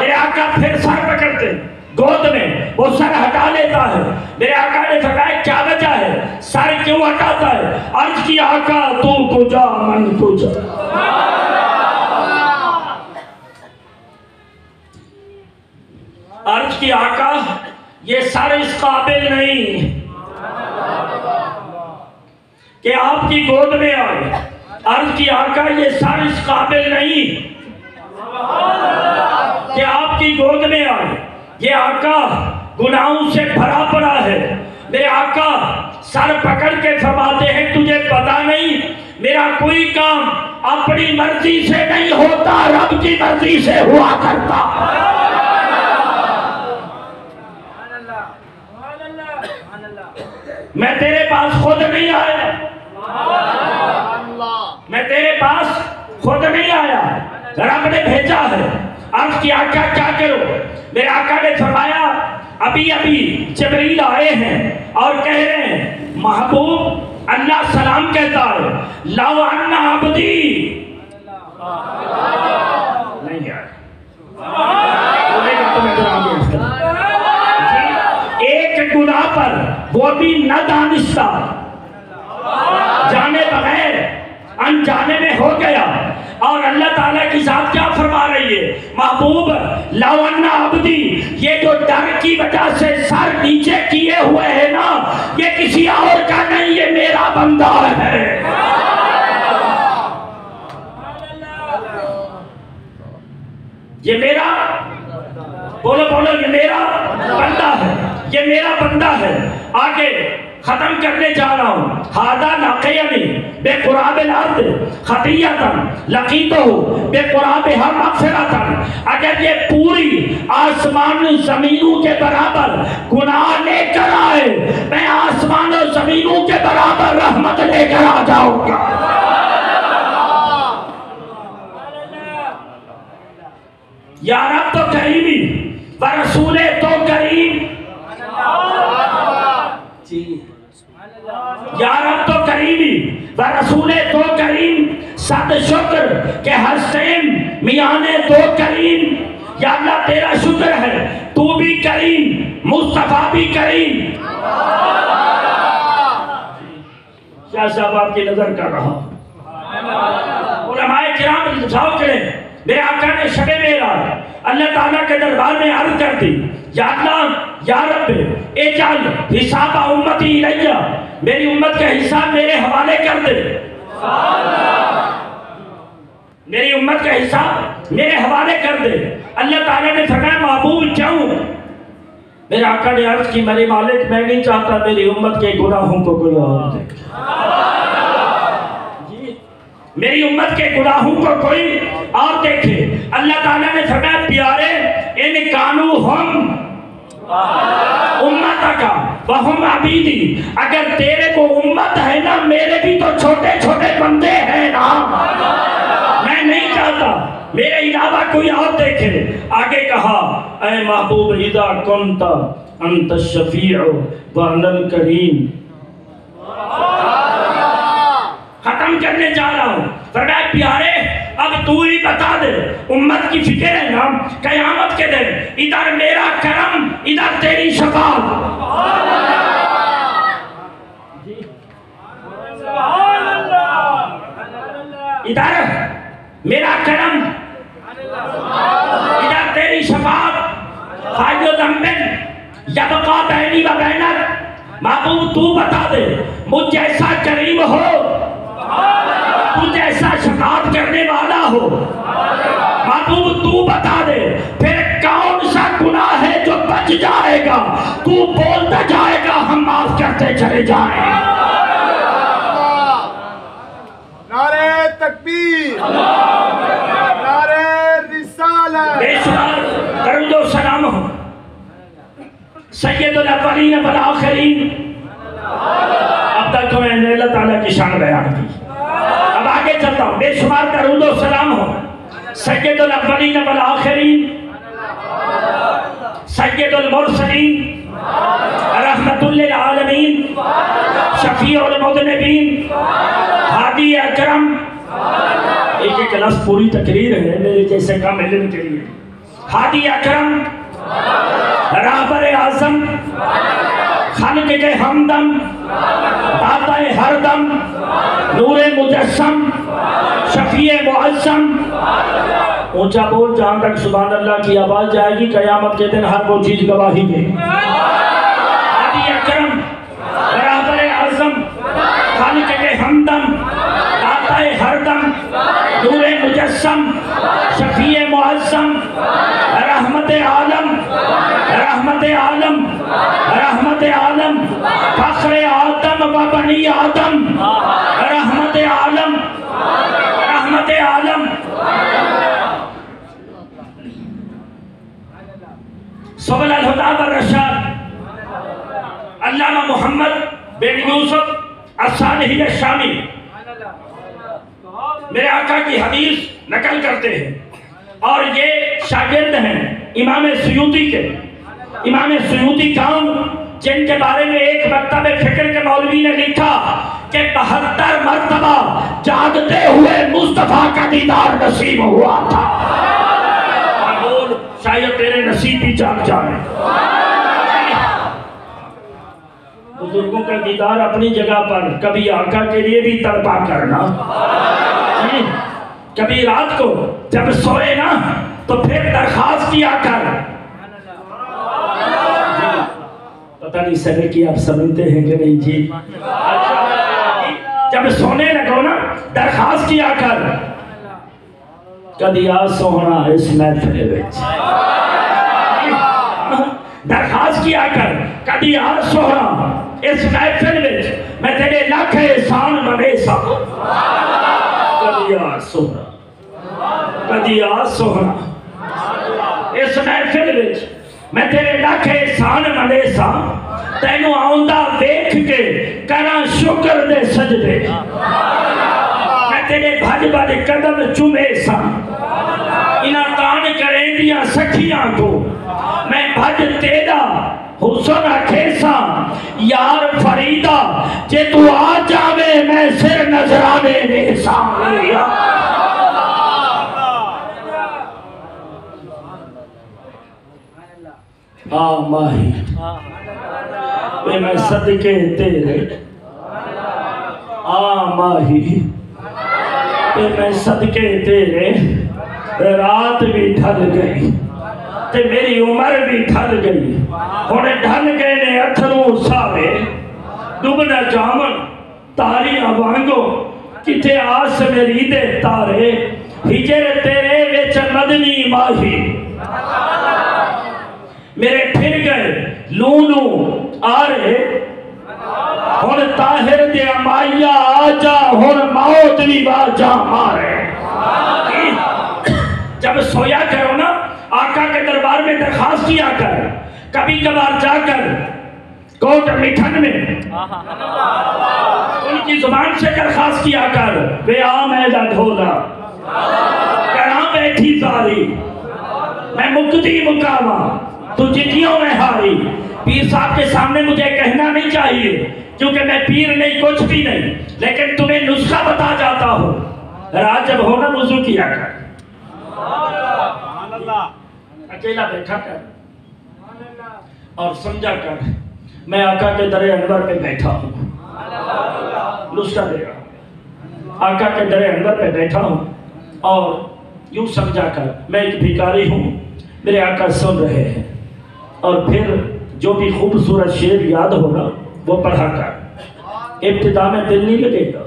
मेरे आका फिर सर पकड़ते गोद में, वो सर हटा लेता है। मेरे आका ने फरमाया क्या वजह है, सर क्यों हटाता है? अर्ज की आका तू तुझा मन तुझा। अर्ज की आका ये सर इस काबिल नहीं कि आपकी गोद में आए। अर्ज की आका ये सर इस काबिल नहीं कि आपकी गोद में आए। ये आका गुनाहों से भरा पड़ा है। मेरे आका सर पकड़ के फरमाते हैं तुझे पता नहीं मेरा कोई काम अपनी मर्जी से नहीं होता, रब की मर्जी से हुआ करता। मैं तेरे पास खुद नहीं आया, मैं तेरे पास खुद नहीं आया, रब ने भेजा है। अर्ज की आका क्या करो, मेरे आका ने फरमाया अभी अभी जिब्रील आए हैं और कह रहे हैं महबूब अल्लाह सलाम कहता है लव अन्ना अब्दी नहीं यार एक गुनाह पर वो भी न दानिस्ता जाने बगैर अनजाने में हो गया, और अल्लाह ताला की जात क्या फरमा रही है महबूब लव अन्ना अब्दी, ये जो डर की वजह से सर नीचे किए हुए है ना, ये किसी और का नहीं, ये मेरा बंदा है। ये मेरा बोलो बोलो, ये मेरा बंदा है, ये मेरा बंदा है। आगे खत्म करने जा रहा हूँ। हादा लाक़ियनी बेक़ुराबिल अर्द खतियतन लक़ीतहु बेक़ुराबिहा मग़फ़िरतन, अगर ये पूरी आसमान ज़मीनों के बराबर गुनाह लेकर आए, मैं आसमान और ज़मीनों के बराबर रहमत लेकर आ जाऊंगा। या रब तो करीमी व रसूले तो करीम, या रब तो करीमी व रसूले तो करीम, सद शुक्र के हसैन मियाँ ने तो करीम। या अल्लाह तेरा शुक्र है, तू भी करीम, मुस्तफा भी करीम। शाह साहब आपकी नजर कर रहा, उलमाए किराम जाओ करें। मेरे आका ने शबे मेराज अल्लाह ताला के दरबार में अर्ज कर दी, या अल्लाह या रब एजल हिसाब उम्मती इलैया, मेरी उम्मत का हिसाब मेरे हवाले कर दे, मेरी उम्मत का हिसाब मेरे हवाले कर दे। अल्लाह ताला ने फरमाया महबूब क्यों? मेरे आका ने अर्ज की मेरे मालिक मैं नहीं चाहता मेरी उम्मत के गुनाहों को कोई और देखे, मेरी उम्मत के गुनाहों को कोई और देखे। अल्लाह ताला ने फरमाया प्यारे इन कानू हम उम्मत का वहुम अबीदी, अगर तेरे को उम्मत है ना, मेरे भी तो छोटे छोटे बंदे हैं ना, मैं नहीं चाहता मेरे अलावा कोई और देखे। आगे कहा ऐ महबूब इदा कुंता अंत शफीउ व अनल करीम। खत्म करने जा रहा हूँ, फरमाया प्यारे अब तू ही बता दे, उम्मत की फिक्र है ना, कयामत के दिन इधर मेरा करम इधर तेरी शफाअत, इधर मेरा करम इधर तेरी शफाअत, फायदो दम्बिन यबका बैनी व बैनक। महबूब तू बता दे, मुझ जैसा करीम हो, तू जैसा शफाअत करने वाला हो, महबूब तू बता दे फिर कौन सा गुनाह है जो बच जाएगा, तू बोलता जाएगा हम माफ करते चले जाएं।
नारे तकबीर, नारे रिसालत,
बेशुमार दरूद व सलाम हो सैयदुल अव्वलीन वल आखिरीन। अब तक तो मैंने अल्लाह ताला की शान बयान की, अब आगे चलता हूँ। बेशुमार दरूद व सलाम हो सैयदुल अव्वलीन वल आखिरीन, सैयदुल मुरसलीन, रहमतुल लिल आलमीन, शफीउल मुज़निबीन, हादी अकरम। एक एक लफ्ज़ पूरी तकरीर है मेरे जैसे कम इल्म के लिए। हादी अकरम, रहबर आज़म, खालिक के हमदम, दाताए हरदम, नूरे मुजस्सम, शफीए मुअज़्ज़म। ऊंचा बोल जहां तक सुभान अल्लाह की आवाज जाएगी, कयामत के दिन हर वो चीज गवाही दे। हादी अकरम, रहबर आज़म, खालिक के हमदम, दाताए हरदम, नूरे मुजस्सम, शफीए मुअज़्ज़म, रहमत आलम, रहमत आलम, रहमत आलम, फख्र आदम व बनी आदम, रहमत आलम, रहमत अबू यूसुफ अस्सानिही शामी मेरे आका की हदीस नकल करते हैं और ये शागिर्द हैं इमाम सुयूती के। इमाम सुयूती कौन? जिनके बारे में एक मकतब फिक्र के मौलवी ने लिखा कि 72 मरतबा जागते हुए मुस्तफा का दीदार नसीब हुआ था। बोल शायद तेरे नसीब भी जाग जाए। बुजुर्गों का दीदार अपनी जगह पर, कभी आका के लिए भी तड़पा करना। कभी रात को जब सोए ना तो फिर दरखास्त किया कर। पता नहीं सर की आप समझते हैं कि नहीं जी? जब सोने लगो ना दरखास्त किया कर, कदी आ सोहना इस महफिल विच। दरखास्त किया कर, कदी आ सोहना इस महफिल विच मैं तेरे लाख एहसान मने सा। कदी आ सोहना, कदी आ सोहना इस महफिल विच मैं तेरे लाख एहसान मने सा। तेनू आउंदा देख के करा शुक्र दे सजदे, मैं तेरे भज भज कदम चुमे सा। इना तान करेंदियां सखियां को मैं भज तेरा हुसन खेसा। यार फरीदा जे तू आ जावे मैं सिर नजराने दे सामने। आ माही वे मैं सदके तेरे, आ माही वे मैं सदके तेरे। रात भी ढल गई ते मेरी उम्र भी ढल गई। हुण ढल गए ने अथरू सावे, डुबना जावन तारियां वांगो। किथे आस मेरी दे तारे, हिजर तेरे विच मदनी माही। मेरे फिर गए लूनू आरे, हुण ताहिर दे माइया आजा, हुण मौत भी बाजा मारे। जब सोया करो ना आका के दरबार में दरखास्त किया कर। कभी कभार जाकर कोट मिठन में उनकी जुबान से दरखास्त किया कर। वे आ मैदा ढोला करा बैठी सारी, मैं मुक्ति मुकामा तू जितियों में हारी। पीर साहब के सामने मुझे कहना नहीं चाहिए क्योंकि मैं पीर नहीं, कुछ भी नहीं, लेकिन तुम्हें नुस्खा बता जाता हूँ। रात जब हो ना वुजू किया कर, अकेला बैठा कर और समझा कर मैं आका के दरे अनवर पे बैठा हूँ। नुस्खा देगा, आका के दरे अनवर पे बैठा हूँ और यूं समझा कर मैं एक भिखारी हूँ, मेरे आका सुन रहे हैं। और फिर जो भी खूबसूरत शेर याद होगा वो पढ़ा कर। इब्तिदा में दिल नहीं लगेगा,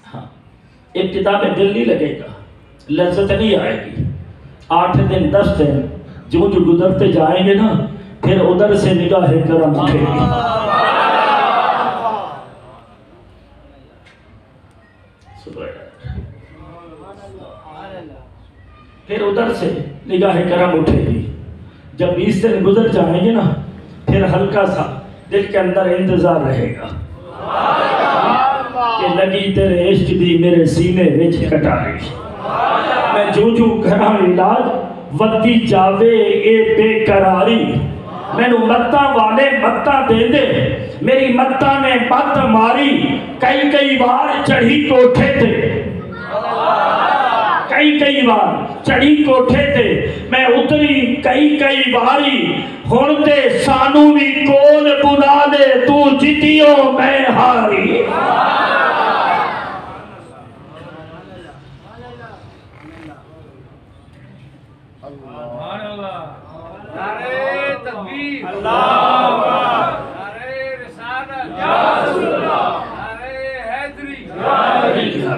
हाँ इब्तिदा में दिल नहीं लगेगा, लज्जत नहीं आएगी। 8 दिन 10 दिन जो जो गुजरते जाएंगे ना फिर उधर से निगाह करम उठेगी। फिर उधर से निगाह करम उठेगी। जब 20 दिन गुजर जाएंगे ना फिर हल्का सा दिल के अंदर इंतजार रहेगा कि लगी तेरे इश्क दी मेरे सीने विच कटारी। मैं जो जो करा इलाज वती जावे ए बेकरारी। मैनू मत्ता वाले मत्ता दे दे, मेरी मत्ता ने मत मारी। कई कई बार चढ़ी कोठे थे, कई कई बार चढ़ी कोठे थे मैं उतरी कई कई बारी। हुण ते सानू भी कोल बुला ले तू जितियो मैं हारी।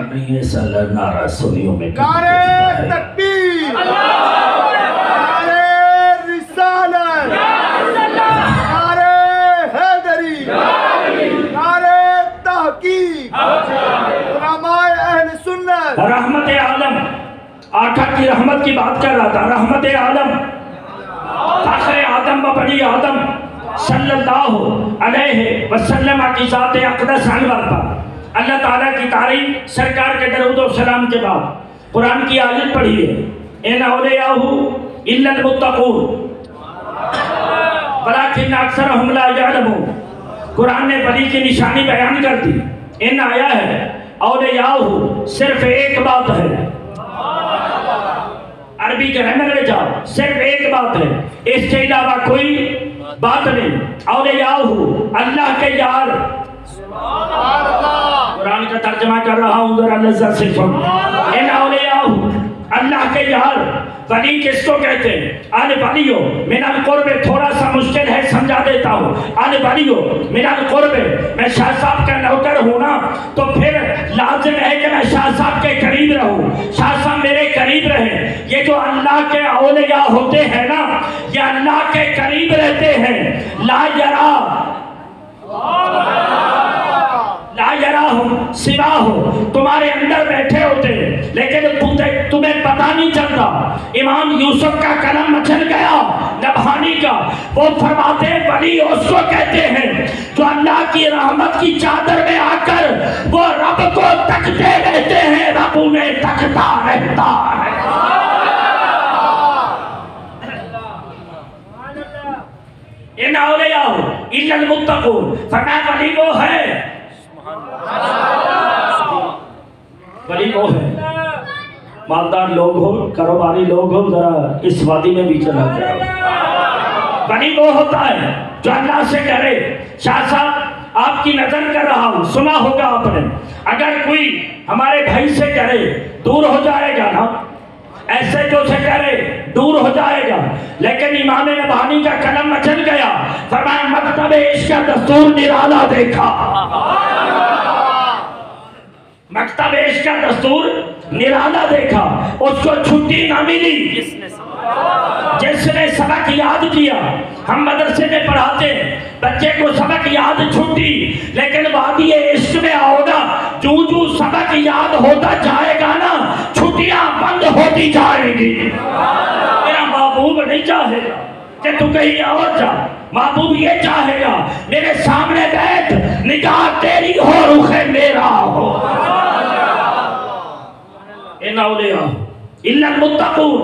नहीं ऐसा नारा सुनियो में
नारे तकबीर, नारे रिसालत, नारे हैदरी, नारे तहकीक, उलमाए अहले सुन्नत।
रहमत आलम, आका की रहमत की बात कर रहा था। रहमत आलम, आखिर आदम व बनी आदम, सल्लल्लाहु अलैहि वसल्लम की ज़ात अक़दस अनवर पर अल्लाह ताला की तारीफ, सरकार के दरूद और सलाम के बाद कुरान की आयत पढ़िए, इन औलियाहु इल्लल मुत्तक़ून वलाकिन अक्सरहुम ला यअलमून। कुरान ने वली की निशानी बयान कर दी। इन आया है औलियाहु सिर्फ एक बात है, अरबी के रहने जाओ, सिर्फ एक बात है, इसके अलावा कोई बात नहीं। औलियाहु अल्लाह के यार, कुरान का तर्जुमा कर रहा हूँ, जरा लज़्ज़त से सुन। इन औलियाहु अल्लाह के यार, वली किसको कहते हैं? अल वलियो मिनल कुर्ब, थोड़ा सा मुश्किल है समझा देता हूँ। अल वलियो मिनल कुर्ब, मैं शाह साहब का नौकर हूँ ना, तो फिर लाजिम है कि मैं शाह साहब के करीब रहूँ, शाह साहब मेरे करीब रहे। ये जो अल्लाह के औलिया होते हैं ना, ये अल्लाह के करीब रहते हैं। ला यरा हो सिवा हो, तुम्हारे अंदर बैठे होते हैं लेकिन तुम्हें पता नहीं चलता। इमाम यूसुफ का कलम मचल गया नबहानी का, वो फरमाते वली उसको कहते हैं जो अल्लाह की रहमत की चादर में आकर वो रब को तकते रहते हैं, रब उन्हें तकता रहता है। इन औलियाहु इल्लल मुत्तक़ून, फरमाया वली वो है, वली वो है, मालदार लोग हो, कारोबारी लोग हो, जरा इस वादी में भी चला जाओ। वली वो होता है जो अल्लाह से करे। शाह साहब आपकी नजर कर रहा हूं, सुना होगा आपने, अगर कोई हमारे भाई से करे दूर हो जाएगा ना, ऐसे जो से करे दूर हो जाएगा। लेकिन इमाम नबहानी का कलम मचल गया, फरमाया मकतब इश्क का दस्तूर निराला देखा, मकतब इश्क का दस्तूर निराला देखा, उसको छुट्टी ना मिली। जिसने सबक याद किया, हम मदरसे में पढ़ाते हैं बच्चे को सबक याद छुट्टी, लेकिन वादी इश्क में आओगा, जो सबक याद होता जाएगा ना, छुट्टियां बंद होती जाएगी। मेरा महबूब नहीं चाहेगा कि तू कहीं और जा, महबूब ये चाहेगा मेरे सामने बैठ, निगाह तेरी हो, रुखे मेरा हो। इन औलियाहु इल्लल मुत्तक़ून,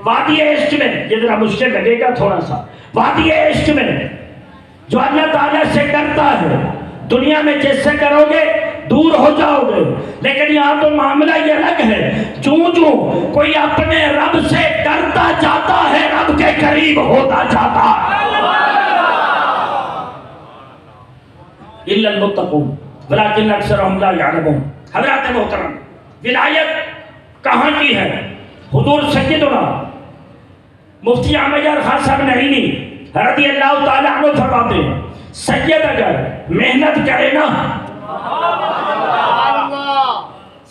वादी इश्क में ये जरा मुश्किल लगेगा थोड़ा सा। वादी इश्क में जो अल्लाह ताला से डरता है, दुनिया में जिससे डरोगे दूर हो जाओगे, लेकिन यहाँ तो मामला ये अलग है। जो कोई अपने रब से डरता जाता है, रब के करीब होता जाता है। इल्लल मुत्तक़ून वलाकिन अक्सरहुम ला यअलमून। हज़रात मोहतरम, विलायत कहाँ की है? हुजूर सैयदुना मुफ्ती अहमद खान साहब नईमी रज़ियल्लाहु ताला अन्हु फरमाते हैं, सैयद अगर मेहनत करे ना,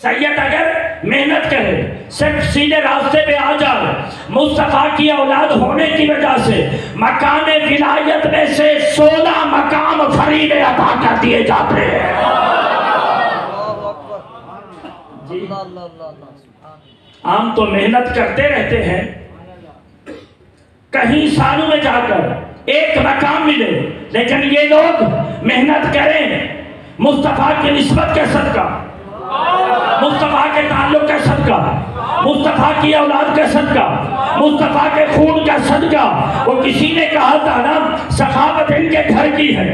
सैयद अगर मेहनत करे, सिर्फ सीधे रास्ते पे आ जाए, मुस्तफा की औलाद होने की वजह से मकाम विलायत में से 16 मकाम फरीद अता कर दिए जाते हैं। हम तो मेहनत करते रहते हैं, कहीं सालों में जाकर एक मकाम मिले, लेकिन ये लोग मेहनत करें मुस्तफा की निस्बत के सदका, मुस्तफा के ताल्लुक का सदका, मुस्तफा की औलाद का सदका, मुस्तफा के खून का सदका। वो किसी ने कहा था ना, सखावत इनके घर की है,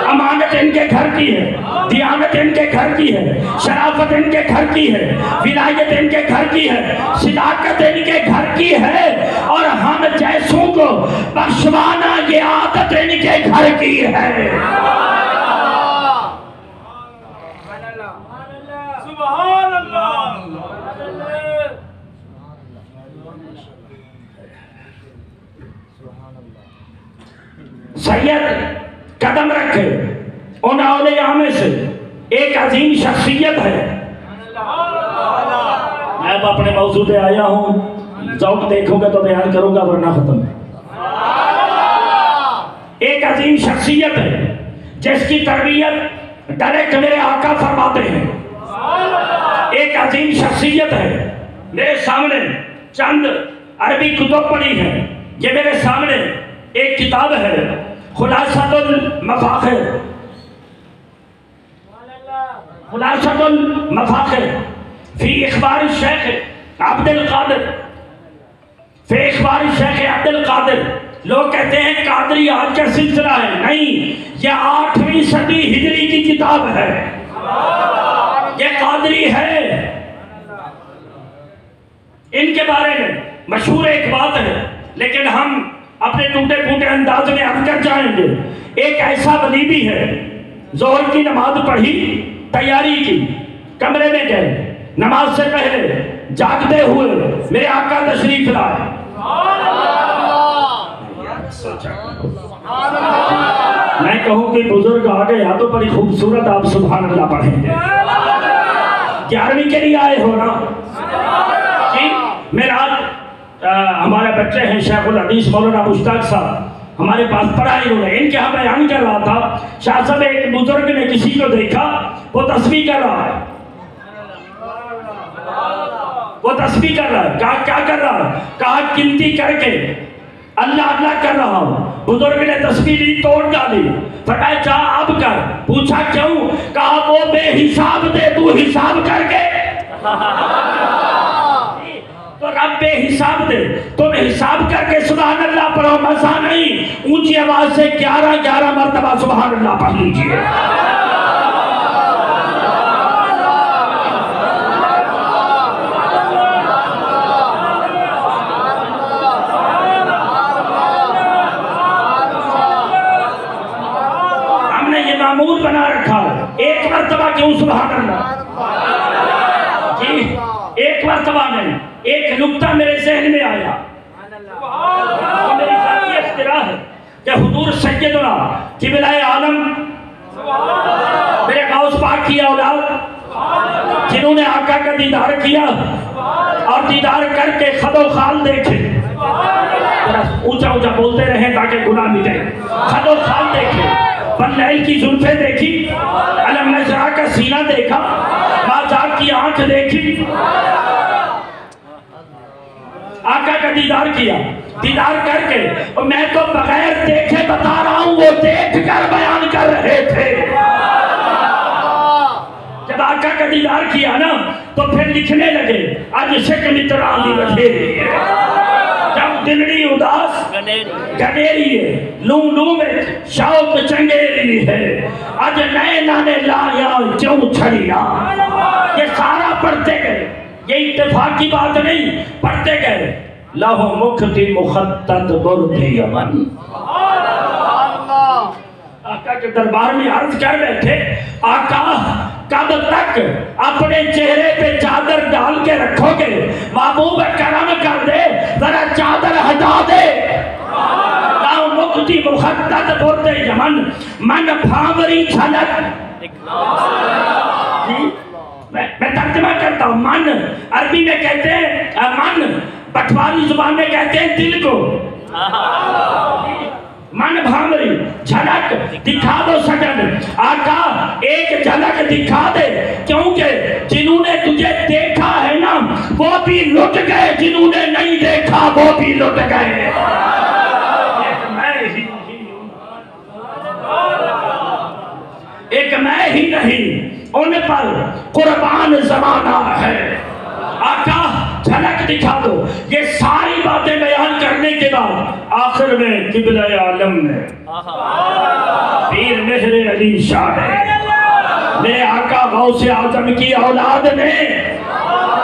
अमानत इनके घर की है, दियानत इनके घर की है, शराफत इनके घर की है, विलायत इनके घर की है, सिदाकत इनके घर की है, और हम जैसों को बख्शवाना ये आदत इनके घर की है। सुभान अल्लाह। सैयद कदम रखे उन औलिया में से एक अजीम शख्सियत है। मैं अब अपने मौजू पे आया हूँ, जौक देखोगे तो बयान करूंगा वरना खत्म। एक अजीम शख्सियत है जिसकी तरबियत डायरेक्ट मेरे आका फरमाते हैं। एक अजीम शख्सियत है मेरे सामने चंद अरबी कुतुब पढ़ी है। ये मेरे सामने एक किताब है, खुलासतुल मफाखिर, खुलासतुल मफाखिर फी इखबार शेख अब्दुल कादिर, फी इखबार शेख अब्दुल कादिर। लोग कहते हैं कादरी आज का सिलसिला है, नहीं, यह 8वीं सदी हिजरी की किताब है, यह कादरी है। इनके बारे में मशहूर एक बात है, लेकिन हम अपने टूटे फूटे अंदाज में अर्ज कर जाएंगे। एक ऐसा वली भी है, जोहर की नमाज पढ़ी, तैयारी की, कमरे में गए, नमाज से पहले जागते हुए मेरे आका तशरीफ लाए। मैं कहूं कि बुजुर्ग आ गया तो बड़ी खूबसूरत आप सुभान अल्लाह पढ़ेंगे। 11वीं के लिए आए हो ना जी। मेरा हमारे बच्चे हैं शेखुल हदीस मौलाना मुश्ताक साहब, हमारे पास पढ़ा इन्होंने, इनके यहाँ बयान कर रहा था। शाह साहब एक बुजुर्ग ने किसी को देखा, वो तस्बीह कर रहा है, वो तस्बीह कर रहा है। कहा क्या कर रहा है? कहा गिनती करके अल्लाह अल्लाह कर रहा हूँ। बुजुर्ग ने तस्बीह ली, तोड़ डाली, फटाया जा अब कर। पूछा क्यों? कहा वो बेहिसाब दे, तू हिसाब करके तो रब बेहिसाब दे, तुम हिसाब करके सुभान अल्लाह पढ़ो, मजा नहीं। ऊंची आवाज से 11 मरतबा सुभान अल्लाह पढ़ लीजिए। हमने ये मामूल बना रखा है, एक मरतबा क्यों सुभान अल्लाह जी, एक मरतबा नहीं। एक नुक्ता मेरे ज़हन में आया, तो मेरी ज़ाती इख्तिरार है कि हुजूर सैयदना क़िबला-ए आलम मेरे गौस पाक की औलाद, जिन्होंने आका का दीदार किया और दीदार करके खदो खाल देखे, ऊंचा ऊंचा बोलते रहे ताकि गुनाह मिटे। खदो खाल देखे, बल्लैल की जुल्फे देखी, अलम नज़रा का सीना देखा, माजाब की आंख देखी, आका का दीदार किया। दीदार करके, और मैं तो बगैर देखे बता रहा हूं, वो देख कर बयान कर रहे थे। जब आका का दीदार किया ना, तो फिर लिखने लगे, आज शिक मित्रानी बधेरी है, जब दिलड़ी उदास गनेरी है, लू लू में शौक चंगेरी है, आज नए नाने लाया क्यों छड़िया। ये सारा पढ़ते गए, ये इत्तेफाक की बात नहीं, पढ़ते गए। लहो मुख्ती मुखत्तत बुर्दी यमन, आका के दरबार में अर्ज कर बैठे, आका कब तक अपने चेहरे पे चादर डाल के रखोगे? महबूब करम कर दे, जरा चादर हटा दे। लहो मुख्ती मुखत्तत बुर्दी यमन, मन भावरी झलक। मैं तर्जुमा करता हूँ। मन अरबी में कहते हैं मन, पटवारी जुबान में कहते हैं दिल को। मन भामरी झलक दिखा दो सजन, आका एक झलक दिखा दे, क्योंकि जिन्होंने तुझे देखा है ना वो भी लुट गए, जिन्होंने नहीं देखा वो भी लुट गए। एक मैं ही नहीं, उन पर कुर्बान जमाना है। आका झलक दिखा दो। ये सारी बातें बयान करने के बाद आखिर में क़िबला-ए आलम ने, पीर मेहरे अली शाह ने, मेरे आका गौसे आजम की औलाद ने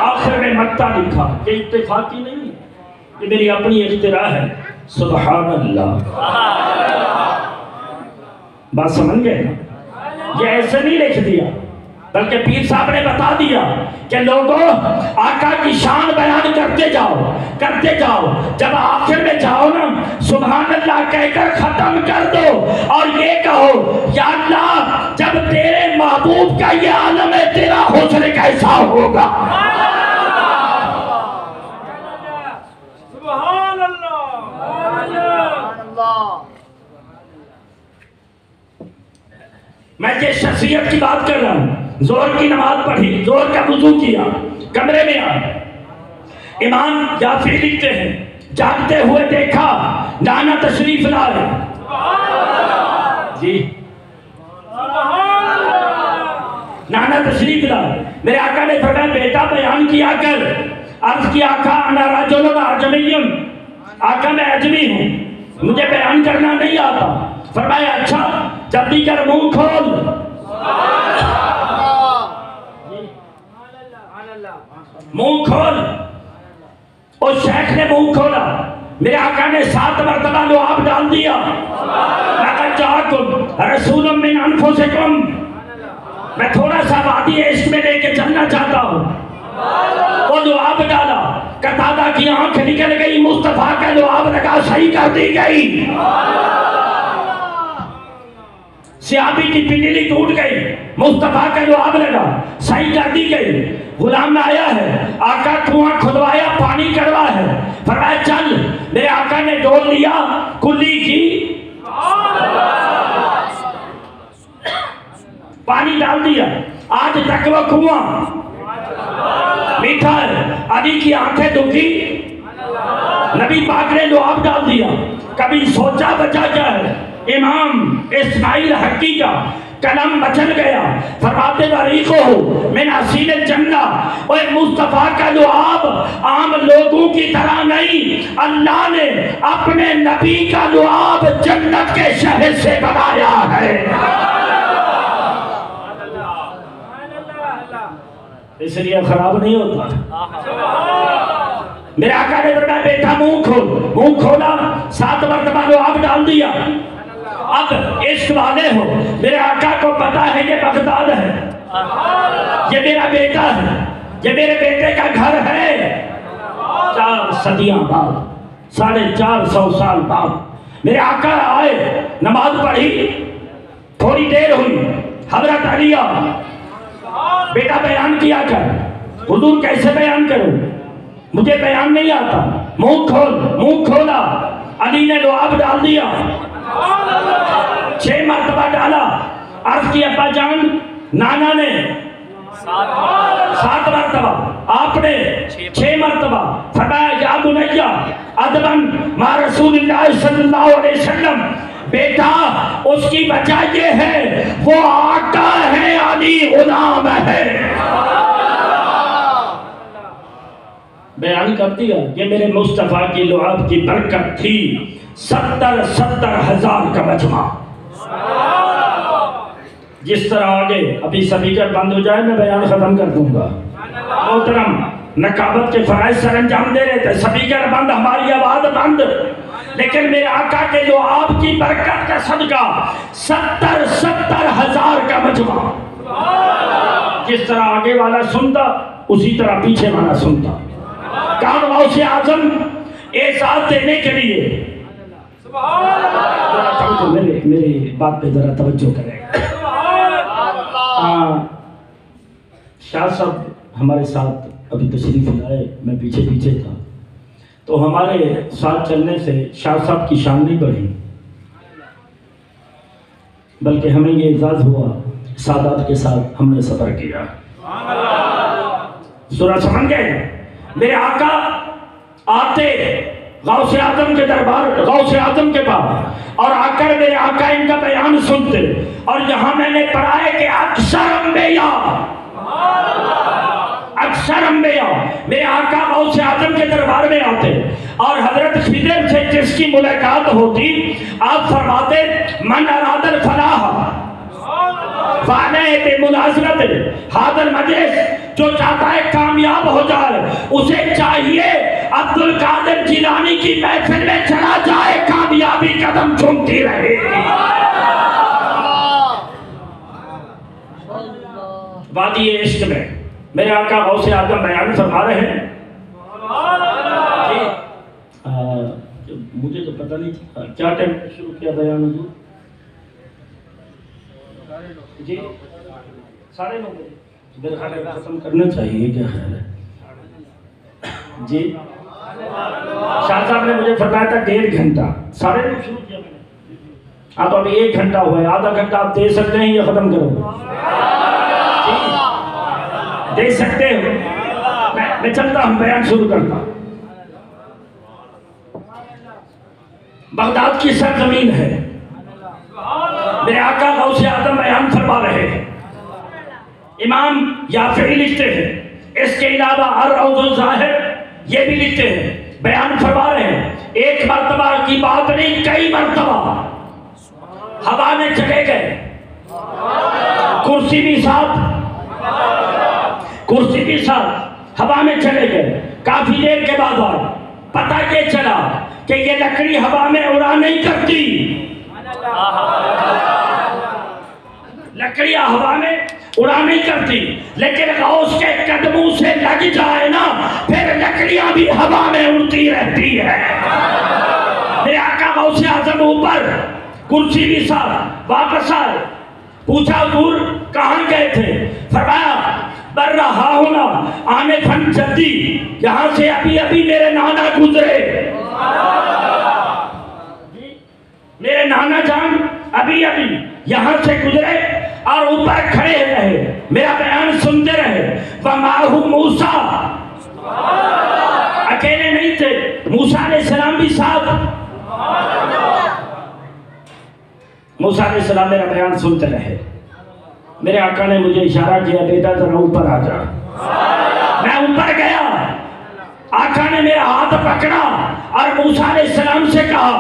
आखिर में मत्ता लिखा। ये इत्तेफाकी नहीं, ये मेरी अपनी इख्तिरा है। सुभान अल्लाह, बात समझ गए ना? ये ऐसे नहीं लिख दिया, बल्कि पीर साहब ने बता दिया कि लोगों आका की शान बयान करते जाओ, करते जाओ। जब आखिर में जाओ ना, सुभान अल्लाह कहकर खत्म कर दो और ये कहो, या अल्लाह जब तेरे महबूब का ये आलम है, तेरा हुस्न कैसा होगा।
सुभान अल्लाह।
मैं जिस शख्सियत की बात कर रहा हूँ, जोर की नमाज पढ़ी, जोर का वुजू किया, कमरे में आए, इमाम जाफरी लिखते हैं, जागते हुए देखा नाना तशरीफ लाए। जी नाना तशरीफ लाए। मेरे आका ने फरमाया बेटा बयान किया कर। अर्ज किया आका अना रजुलन अजमियुन, आका मैं अजमी हूँ, मुझे बयान करना नहीं आता। फरमाया अच्छा जल्दी कर मुंह खोल। मुंह खोल। उस शेख ने मुंह खोला। मेरे आका ने 7 मरतबा लुआब डाल दिया। रसूलुम मिन अनफुसिकुम, मैं थोड़ा सा वादी इश्क में लेके चलना चाहता हूँ। वो लुआब डाला, कतादा की आंख निकल गई, मुस्तफा का लुआब लगा, सही कर दी गई। सियाबी की पिंडली टूट गई, मुस्तफा का लुआब लगा, सही कर दी गई। गुलाम में आया है, आका कुआं खुदवाया, पानी करवा है। फरमाया चल। मेरे आका ने डोल लिया, कुल्ली की पानी डाल दिया। आज तक वो कुआं मीठा है। अली की आंखें दुखी, नबी पाक ने लुआब डाल दिया। कभी सोचा बचा क्या है? इमाम इस्माइल हक्की का कलम बचल गया। फरमाते बारीको हो मैं नसील जन्ना, और मुस्तफा का लुआब आम लोगों की तरह नहीं, अल्लाह ने अपने नबी का लुआब जन्नत के शहर से बनाया है। इसलिए खराब नहीं होता। मेरे आका ने बताया बेटा मुंह खोल। मुंह खोला, 7 मरतबा लुआब डाल दिया। अब इश्क वाले हो, मेरे आका को पता है ये बगदाद है, ये मेरा बेटा है, ये मेरे बेटे का घर है। 4 सदियां बाद, 450 साल बाद मेरे आका आए, नमाज पढ़ी, थोड़ी देर हुई, हजरत अली बेटा बयान किया कर। हुजूर कैसे बयान करूं, मुझे बयान नहीं आता। मुंह खोल। मुंह खोला, अली ने लुआब डाल दिया। 6 मरतबा डाला। अर्ज की अब्बा जान, नाना ने 7 मरतबा, आपने 6 मरतबा। फरमाया या बुनैया अदबन मा रसूलिल्लाह सल्लल्लाहु अलैहि वसल्लम, बेटा उसकी वजह ये है वो आका है, अली गुलाम है। बयान कर दिया ये मेरे मुस्तफा की लुआब की बरकत थी। 70 हजार का मजमा। जिस तरह आगे अभी स्पीकर बंद हो जाए मैं बयान खत्म कर दूंगा। मोहतरम नकाबत के फराइज सर अंजाम दे रहे थे, स्पीकर बंद, हमारी आवाज बंद, लेकिन मेरे आका के लुआब की बरकत का सदका 70 हजार का मजमा। जिस तरह आगे वाला सुनता उसी तरह पीछे वाला सुनता। कान गौसे आजम एहसास देने के लिए मेरे बात पे जरा तवज्जो करेगा। शाह साहब हमारे साथ अभी तशरीफ लाए, मैं पीछे पीछे था, तो हमारे साथ चलने से शाह साहब की शान नहीं बढ़ी, बल्कि हमें ये एजाज हुआ सादात के साथ हमने सफर किया। सूरह समझ गए? मेरे आका आते गौसे आजम के दरबार, गौसे आजम के पास, और आकर मेरे आका इनका बयान सुनते। और यहाँ मैंने पढ़ा है कि अक्सर अंबिया मेरे आका गौसे आजम के दरबार में आते, और हजरत खिदर से जिसकी मुलाकात होती, आप फरमाते मन अरादल फलाह हादर मजलिस, जो चाहता है कामयाब हो जाए उसे चाहिए अब्दुल कादिर जिलानी की महफिल में चला जाए, कामयाबी कदम चूमती रहेगी। वादी इश्क में मेरे आका गौसे आजम बयान फरमा रहे हैं। मुझे तो पता नहीं क्या टाइम शुरू किया बयान हुजूर जी, 9:30 बजे मेरे ख्याल में खत्म करना चाहिए, क्या ख्याल है जी? शाह साहब ने मुझे फरमाया था 1.5 घंटा, 9:30 शुरू किया मैंने। हाँ तो अभी 1 घंटा हुआ है, आधा घंटा आप दे सकते हैं या खत्म करो? दे सकते हो? मैं चलता हूँ, बयान शुरू करता हूँ। बगदाद की सरजमीन है। मेरे आका गौसे आदम बयान फरमा रहे हैं। इमाम याफी लिखते हैं, इसके अलावा अर-रौज़ुल ज़ाहिर ये भी लिखते हैं, बयान फरमा रहे हैं, एक मर्तबा की बात नहीं, कई मर्तबा हवा में चले गए, कुर्सी भी साथ हवा में चले गए। काफी देर के बाद पता ये चला कि ये लकड़ी हवा में उड़ा नहीं करती, लकड़ियां हवा में उड़ा नहीं करती, लेकिन गौस के कदमों से लग जाए ना, फिर लकड़ियां भी हवा में उड़ती रहती है। मेरे आका गौसे आजम ऊपर, कुर्सी भी साथ, वापस आए, पूछा दूर कहाँ गए थे? फरमाया बर रहा हूं ना आने फन जद्दी, यहां से अभी अभी मेरे नाना गुजरे, मेरे नाना जान अभी अभी यहां से गुजरे और ऊपर खड़े रहे, मेरा बयान सुनते रहे। वमाहु मूसा, अकेले नहीं थे, मूसा अलैहिस्सलाम भी साथ। मूसा अलैहिस्सलाम मेरा बयान सुनते रहे। मेरे आका ने मुझे इशारा किया, बेटा जरा ऊपर आ जा। मैं ऊपर गया, आका ने मेरा हाथ पकड़ा और मूसा अलैहिस्सलाम से कहा,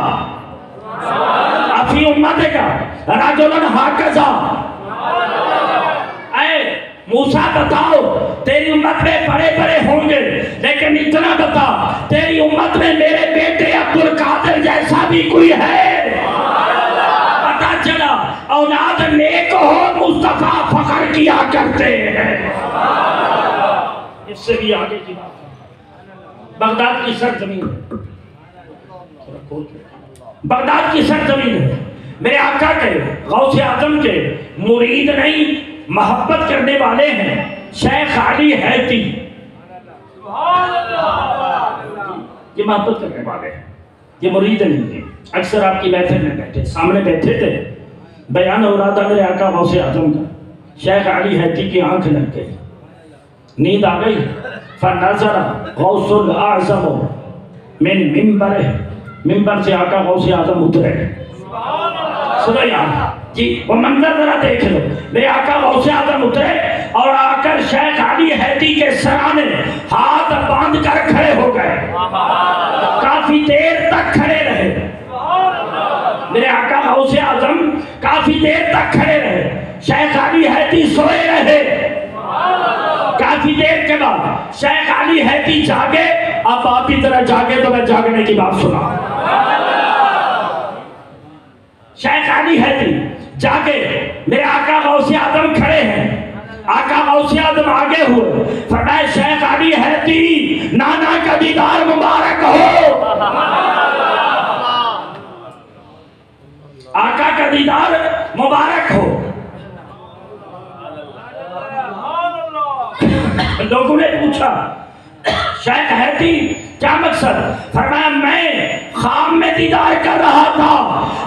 अफी उम्मत का राजुलन हाकजा, मूसा बताओ तेरी उम्मत में बड़े बड़े होंगे, लेकिन इतना बता तेरी उम्मत में मेरे बेटे अब्दुल कादिर जैसा भी कोई है? पता चला औलाद नेक हो मुस्तफा फख्र किया करते हैं। इससे भी आगे की बात, बगदाद की सरजमीन, बगदाद की सरजमीन है। मेरे आका के गौसे आजम के मुरीद नहीं, मोहब्बत करने वाले हैं शेख अली हैती, ये मोहब्बत करने वाले हैं, ये मुरीद नहीं है। अक्सर आपकी महफिल में बैठे, सामने बैठे थे, बयान हो रहा था मेरे आका गौसे आजम का, शेख अली हैती की आंख लग गई, नींद आ गई। फनज़रा गौसुल आज़म मिन मिंबर, मिंबर से आका गौसे आजम उतरे। सुनो यार जी, वो मंजर जरा देख लो। मेरे आका गौसे आजम उतरे और आकर शेख अली हैती के सराने हाथ बांध कर खड़े हो गए, काफी देर तक खड़े रहे। मेरे आका गौसे आजम काफी देर तक खड़े रहे, शेख अली हैती सोए रहे। काफी देर के बाद शेख अली हैती जागे। अब आप ही तरह जागे तो मैं जागने की बात सुना। शेख अली हैती जागे, मेरे आका गौसे आजम खड़े हैं, आका गौसे आजम आगे हुए, फरमाया शेख अली हैती नाना का दीदार मुबारक हो, आका का दीदार मुबारक हो। लोगों ने पूछा शेख हैती क्या मकसद? फरमाया मैं खाम में दीदार कर रहा था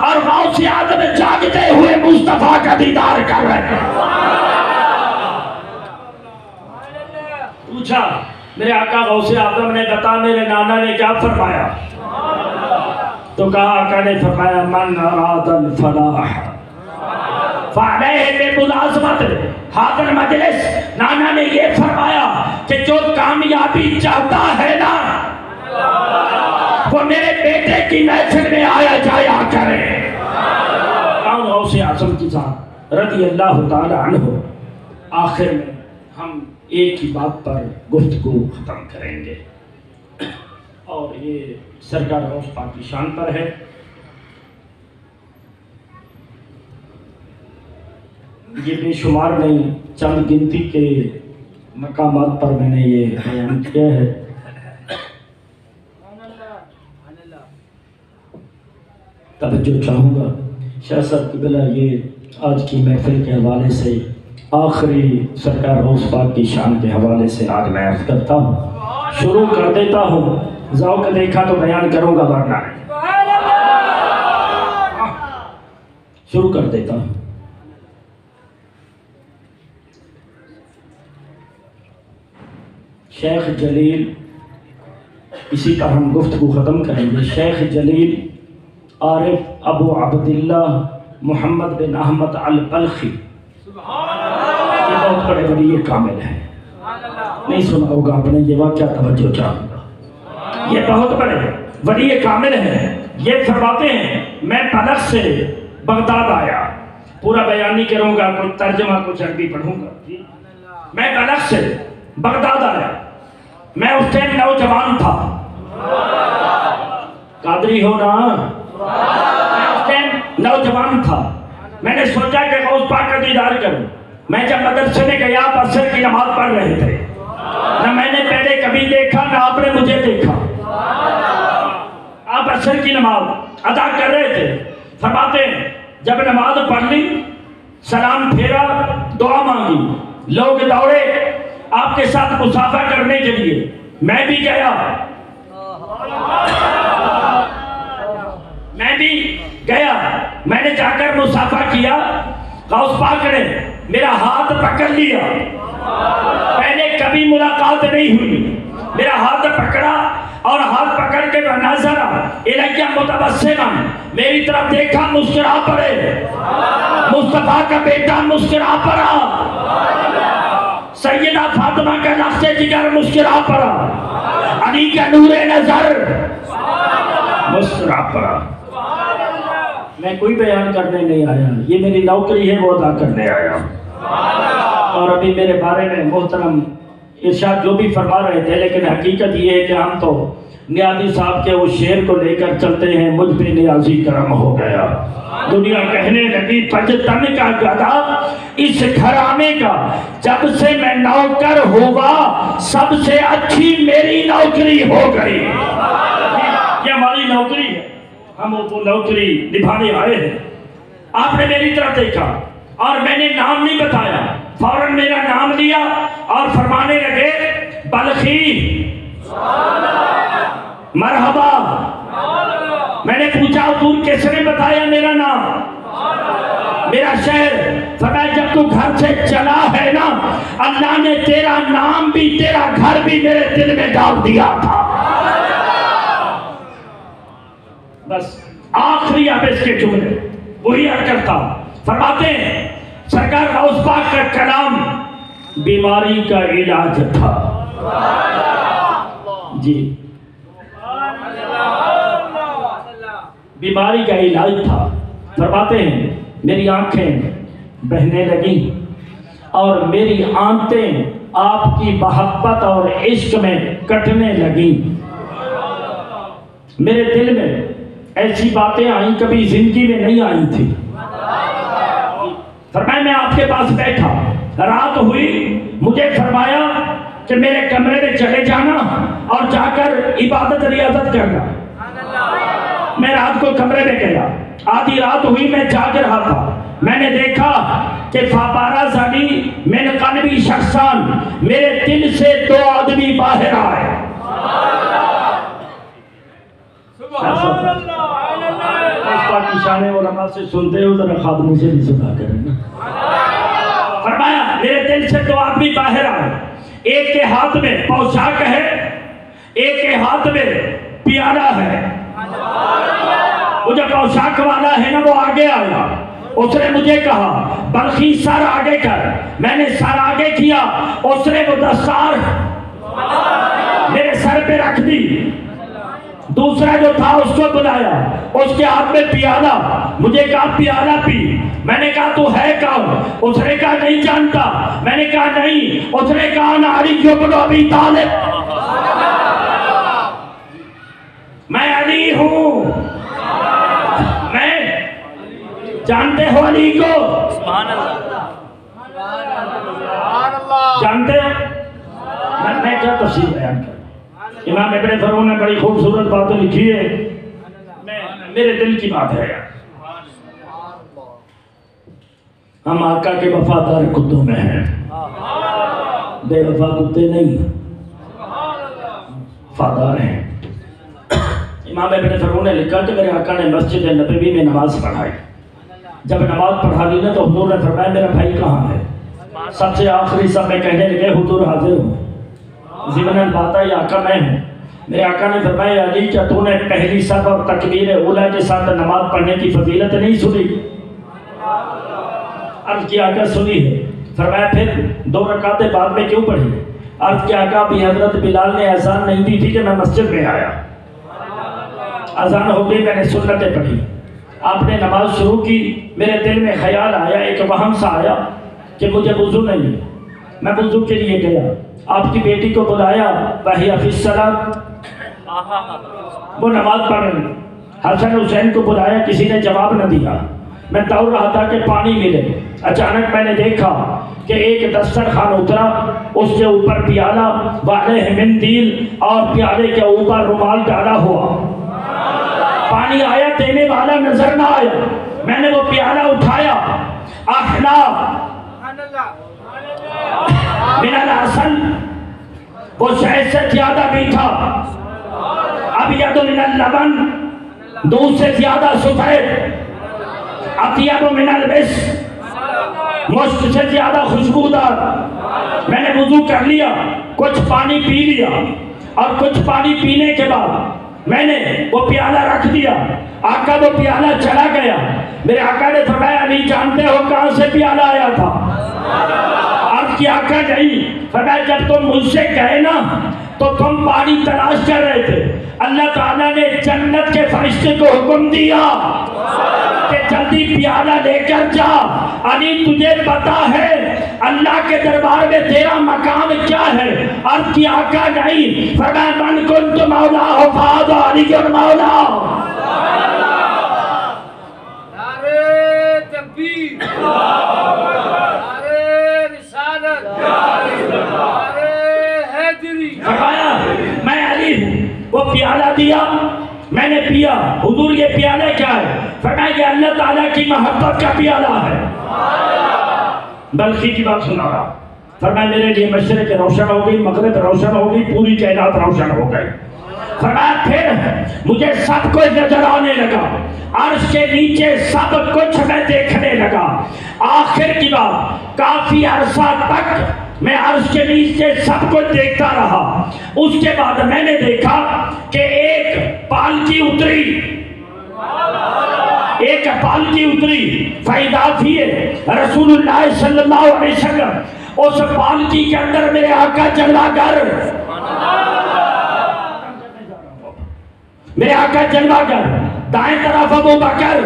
और गौसे आजम जागते हुए मुस्तफा का दीदार कर रहे थे। पूछा मेरे आका गौसे आजम ने, बता मेरे नाना ने क्या फरमाया? तो कहा आका ने फरमाया मन अरादल फलाह हाज़िर मजलिस, नाना ने ये फरमाया कि जो कामयाबी चाहता है ना, वो मेरे बेटे की महफिल में आया जाया करे। गौसे आज़म की जात रज़ी अल्लाह ताला अन्हु। आखिर में हम एक ही बात पर गुफ्तगू खत्म करेंगे और ये सरकार गौस पाक की शान पर है। ये बेशुमार नहीं, चंद गिनती के मकामात पर मैंने ये बयान किया है। तवज्जो चाहूँगा शाह साहब की बिला, ये आज की महफिल के हवाले से आखिरी सरकार गौस पाक की शान के हवाले से आज मैं अर्ज़ करता हूँ, शुरू कर देता हूँ। ज़ौक़ देखा तो बयान करूँगा, वरना शुरू कर देता हूँ। शेख जलील, इसी पर हम गुफ्तगू ख़त्म करेंगे। शेख जलील आरिफ अबू अब्दुल्ला मोहम्मद बिन अहमद अल बल्खी, ये बहुत बड़े वली कामिल हैं। नहीं सुना होगा आपने ये वाक़या, तवज्जो चाहूँगा। ये बहुत बड़े वली कामिल हैं। ये फरमाते हैं मैं बलख से बगदाद आया, पूरा बयान नहीं करूँगा, कुछ तर्जमा कुछ अरबी पढ़ूँगा। मैं बलख से बगदाद आया, मैं उस टाइम नौजवान था। कादरी हो ना, मैं उस टाइम नौजवान था। मैंने सोचा कि गौस पाक का दीदार करूं। मैं जब मदरसे में गया आप असर की नमाज पढ़ रहे थे, ना मैंने पहले कभी देखा ना आपने मुझे देखा। आप असर की नमाज अदा कर रहे थे। फरमाते जब नमाज पढ़ ली, सलाम फेरा, दुआ मांगी, लोग दौड़े आपके साथ मुसाफा करने के लिए। मैं भी गया, मैंने जाकर मुसाफा किया। गौस पाक ने मेरा हाथ पकड़ लिया, पहले कभी मुलाकात नहीं हुई। मेरा हाथ पकड़ा और हाथ पकड़ के नजरा इलैया मुतबस्सिमन, मेरी तरफ देखा, मुस्कुरा पड़े। मुस्तफा का बेटा मुस्कुरा पड़ा, सैयदा फातिमा का नक्शे जिगर मुस्कुरा पड़ा, अली का नूरे नजर मुस्कुरा पड़ा। मैं कोई बयान करने नहीं आया, ये मेरी नौकरी है, वो अदा करने आया। और अभी मेरे बारे में मोहतरम इरशाद जो भी फरमा रहे थे, लेकिन हकीकत ये है कि हम तो नियाजी साहब के उस शेर को लेकर चलते हैं, मुझ पे नियाजी करम हो गया। दुनिया कहने लगी पचतन का गधा इस घराने का, जब से मैं नौकर हुआ सबसे अच्छी मेरी नौकरी हो गई। ये हमारी नौकरी है, हम वो नौकरी निभाने आए हैं। आपने मेरी तरफ देखा और मैंने नाम नहीं बताया, फौरन मेरा नाम लिया और फरमाने लगे बल्खी मरहबा। मैंने पूछा हुजूर किसने बताया मेरा नाम, मेरा शहर? फरमाया जब तू घर से चला है ना, अल्लाह ने तेरा नाम भी तेरा घर भी मेरे दिल में डाल दिया था। बस आखिरी अब इसके जुमले वही करता। फरमाते हैं सरकार गौस पाक का कलाम बीमारी का इलाज था। जी, बीमारी का इलाज था। फरमाते हैं मेरी आंखें बहने लगी और मेरी आंतें आपकी मोहब्बत और इश्क में कटने लगी। मेरे दिल में ऐसी बातें आई कभी जिंदगी में नहीं आई थी। फरमाया मैं आपके पास बैठा, रात हुई, मुझे फरमाया कि मेरे कमरे में चले जाना और जाकर इबादत रियाजत करना। मैं रात को कमरे में गया, आधी रात हुई, मैं जाग रहा था। मैंने देखा कि फापारा जानी मैंने कल्बी शख्सान, मेरे दिल से दो आदमी बाहर आए। शाने उलमा से सुनते हो, जरा खादमों से भी सुना करें। फरमाया मेरे दिल से दो आदमी बाहर आए, एक के हाथ में पोशाक है, एक के हाथ में प्याला है। वो जो पोशाक वाला है ना, वो आगे आया, उसने मुझे कहा बल्कि सर आगे कर। मैंने सर आगे किया, उसने वो दस्तार मेरे सर पे रख दी। दूसरा जो था उसको बुलाया, उसके हाथ में पियाला, मुझे कहा पियाला पी। मैंने कहा तू है कौन? उसने कहा नहीं जानता। मैंने कहा नहीं। उसने कहा नारी इब्न अबी तालिब, मैं अली हूं। मैं जानते हो अली को? जानते हो? मैं क्या तफसीर बयान कर। इमाम इब्न फरून ने बड़ी खूबसूरत बातें लिखी है, मेरे दिल की बात है। हम आका के वफादार कुत्तों में हैं, बेवफा कुत्ते नहीं, वफादार हैं। इमाम इब्न फरून ने लिखा कि मेरे आका ने मस्जिद नबवी में नमाज पढ़ाई। जब नमाज पढ़ा ली ना, तो हुजूर ने फरमाया मेरा भाई कहाँ है? सबसे आखिरी सब में कहने लगे हुजूर हाजिर हूँ। ज़िमनन बाता या आका मैं हूँ। मेरे आका ने फरमाया अली क्या तूने पहली सफ और तकबीर उला के साथ नमाज पढ़ने की फजीलत नहीं सुनी? अर्ज किया आका सुनी है। फरमाया फिर 2 रकातें बाद में क्यों पढ़ी? अर्ज किया आका भी हजरत बिलाल ने अजान नहीं दी थी कि मैं मस्जिद में आया, अजान हो गई, मैंने सुन्नतें पढ़ी। आपने नमाज शुरू की, मेरे दिल में ख्याल आया, एक वहम सा आया कि मुझे वुजू नहीं, मैं वुजू के लिए गया, आपकी बेटी को बुलाया, वही हफिज़ वो नमाज पढ़ रही, हसन हुसैन को बुलाया, किसी ने जवाब न दिया। मैं दौड़ रहा था कि पानी मिले, अचानक मैंने देखा कि एक दस्तरखान उतरा, उसके ऊपर प्याला वाले मंदिर और प्याले के ऊपर रुमाल डाला हुआ, पानी आया, देने वाला नजर ना आया। मैंने वो प्याला उठाया, अहला मिनल असल, वो शहद से ज्यादा मीठा, अब यद मिनल लबन, दूध से ज्यादा सफेद, अतियब मिनल मिस्क, मुश्क से ज्यादा खुशबूदार। मैंने वुजू कर लिया, कुछ पानी पी लिया और कुछ पानी पीने के बाद मैंने वो प्याला रख दिया। आका वो प्याला चला गया। मेरे आका ने फरमाया नहीं जानते हो कहां से प्याला आया था? अब की आका नहीं, फरमाया जब तुम मुझसे कहे ना तो तुम पानी तलाश कर रहे थे, अल्लाह ताला ने जन्नत के फरिश्ते को हुक्म दिया कि जल्दी प्याला लेकर जा। अली तुझे पता है अल्लाह के दरबार में तेरा मकाम क्या है? अर्ज की आका नहीं, फरमाया मन कुंत मौला हो फादा अली के मौला।
नारे तकबीर, नारे रिसालत, नारे हैदरी।
फरमाया मैं अली हूँ। वो प्याला दिया, मैंने पिया। हुजूर ये प्याला क्या है? फरमाया ये अल्लाह ताला की मोहब्बत का प्याला है। बल्कि की बात सुना रहा, फरमाया मेरे लिए मशरिक रोशन हो गई, मगरिब रोशन हो गई, पूरी कायनात रोशन हो गई। फरमाया फिर मुझे सब कुछ नजर आने लगा, अर्श के नीचे सब कुछ मैं देखने लगा। आखिर की बात, काफी अरसा तक मैं अर्श के नीचे सब कुछ देखता रहा। उसके बाद मैंने देखा कि एक पालकी उतरी, एक पालकी उतरी, फैदा थी रसूलुल्लाह सल्लल्लाहु अलैहि वसल्लम। उस पालकी के अंदर मेरे आका जलवागर, मेरे आका जलवागर, दाएं तरफ अबू बकर,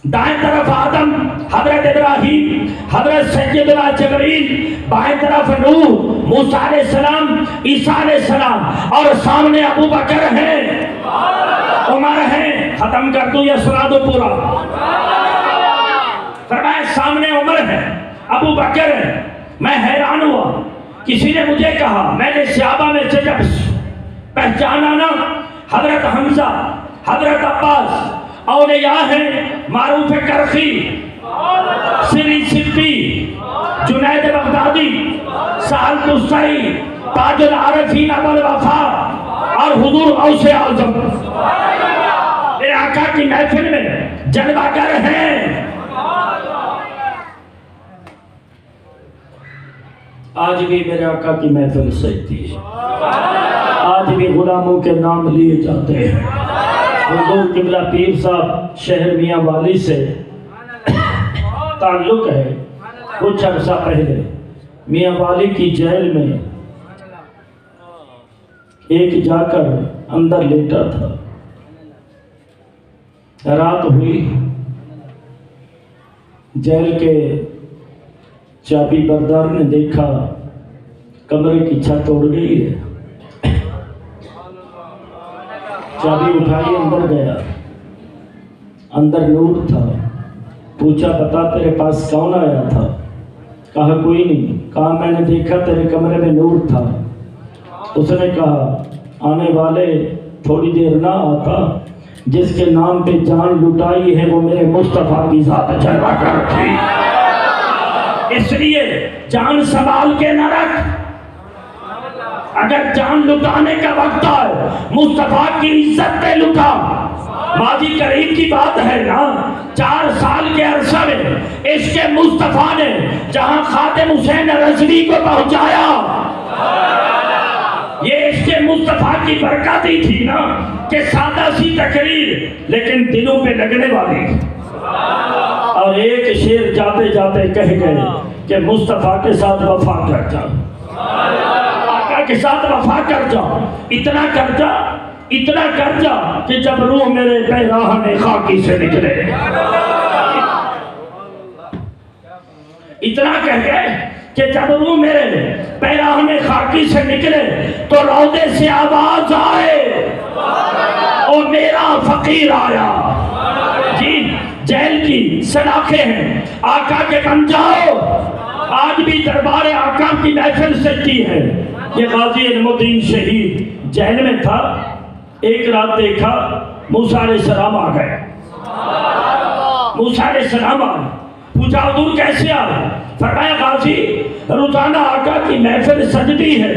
दाएं तरफ आदम, हजरत इब्राहिम, हजरत सैयदना जिब्रील, बाएं तरफ नूह, मूसा अलैहि सलाम, ईसा अलैहि सलाम, और सामने अबू बकर है, उमर है। खत्म कर दूं या सुना दो पूरा? फरमाया सामने उमर है, अबू बकर है। मैं हैरान हुआ। किसी ने मुझे कहा, मैंने सहाबा में से जब पहचाना ना, हजरत हमजा, हजरत अब्बास औलिया है, मारूफ करखी, सिरी सिद्दी, जुनैद बगदादी, साल तुस्तरी, ताजुल आरिफीन अबुल वफा और हुजूर गौसे आज़म। मेरे आका की महफिल में जलवागर हैं। आज भी मेरे आका की महफिल सजती है, आज भी गुलामों के नाम लिए जाते हैं। हुजूर किबला पीर साहब शहर मियाँ वाली से ताल्लुक है। कुछ अर्सा पहले मियाँ वाली की जेल में एक जाकर अंदर लेटा था। रात हुई, जेल के चाबी बरदार ने देखा कमरे की छत उड़ गई है। चाबी उठाई, अंदर गया, अंदर नूर था। पूछा बता तेरे पास कौन आया था? कहा कोई नहीं। कहा मैंने देखा तेरे कमरे में नूर था। उसने कहा आने वाले थोड़ी देर ना आता, जिसके नाम पे जान लुटाई है वो मेरे मुस्तफा की जात जलवा कर थी। इसलिए जान संभाल के न रख। अगर जान लुटाने का वक्त आए, मुस्तफा की इज्जत पे लुटा। माजी करीब की बात है ना, 4 साल के अरसा में इसके मुस्तफा ने जहां खातिम हुसैन रजवी को पहुंचाया, मुस्तफा की बरकत ही थी ना कि सादा सी तकरीर लेकिन दिलों पे लगने वाली। और एक शेर जाते जाते कह गए कि मुस्तफा के साथ वफा कर जा, आका के साथ वफा कर जा, इतना कर जा, इतना कर जा कि जब रूह मेरे पैराहने खाकी से निकले। इतना कह गए कि जब रूह मेरे पैराहने खाकी से निकले तो रौदे से आवाज आए और मेरा फकीर आया। जी जेल की सलाखें हैं, आका के बन जाओ। आज भी दरबार आका की महफिल सजती है। ये गाजी इल्मुद्दीन शहीद जेल में था। एक रात देखा मूसा अलैहिस्सलाम आ गए। मूसा अलैहिस्सलाम आए, पूछा हुजूर कैसे आए? फरमाया गाजी रोजाना आका की महफिल सजती है।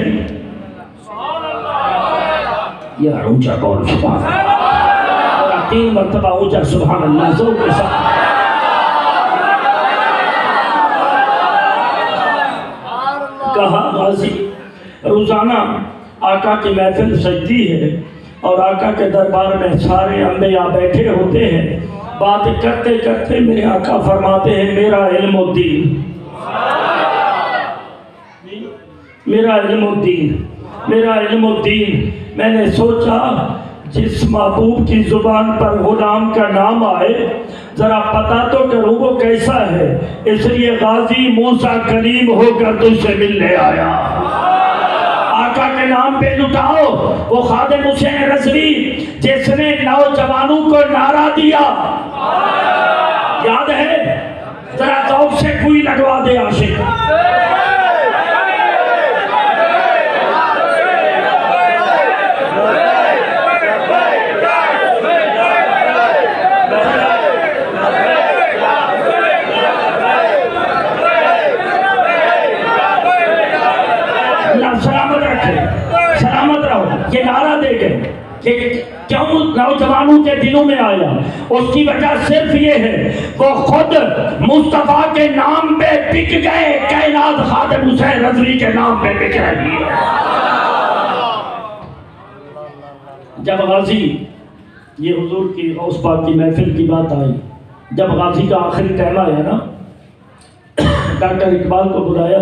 यार ऊंचा बोल सुभान अल्लाह, 3 मरतबा ऊंचा सुभान अल्लाह जोर के साथ। कहा गाजी रोजाना आका की महफिल सजती है और आका के दरबार में सारे अंबिया बैठे होते हैं। बात करते करते मेरे आका फरमाते हैं मेरा इल्मुद्दीन, मेरा इल्मुद्दीन, मेरा इल्मुद्दीन। मैंने सोचा जिस महबूब की जुबान पर गुलाम का नाम आए जरा पता तो करूँ वो कैसा है, इसलिए गाजी मूसा कलीम होकर तुझसे मिलने आया। आका के नाम पे लुटाओ। वो खादिम हुसैन रज़वी जिसने नौजवानों को नारा दिया, याद है? जरा चौक से कोई लगवा दे आशिक। सलामत रखे, सलामत रहो। ये नारा दे गए कि क्यों नौजवानों के दिलों में आया? उसकी वजह सिर्फ ये है वो खुद मुस्तफा के नाम पे बिक गए। कायनात खादिम हुसैन रज़वी के नाम पे बिक रही है। जब गाजी ये हुजूर की गौस पाक की महफिल की बात आई, जब गाजी का आखिरी टाइम आया ना, डॉक्टर इकबाल को बुलाया,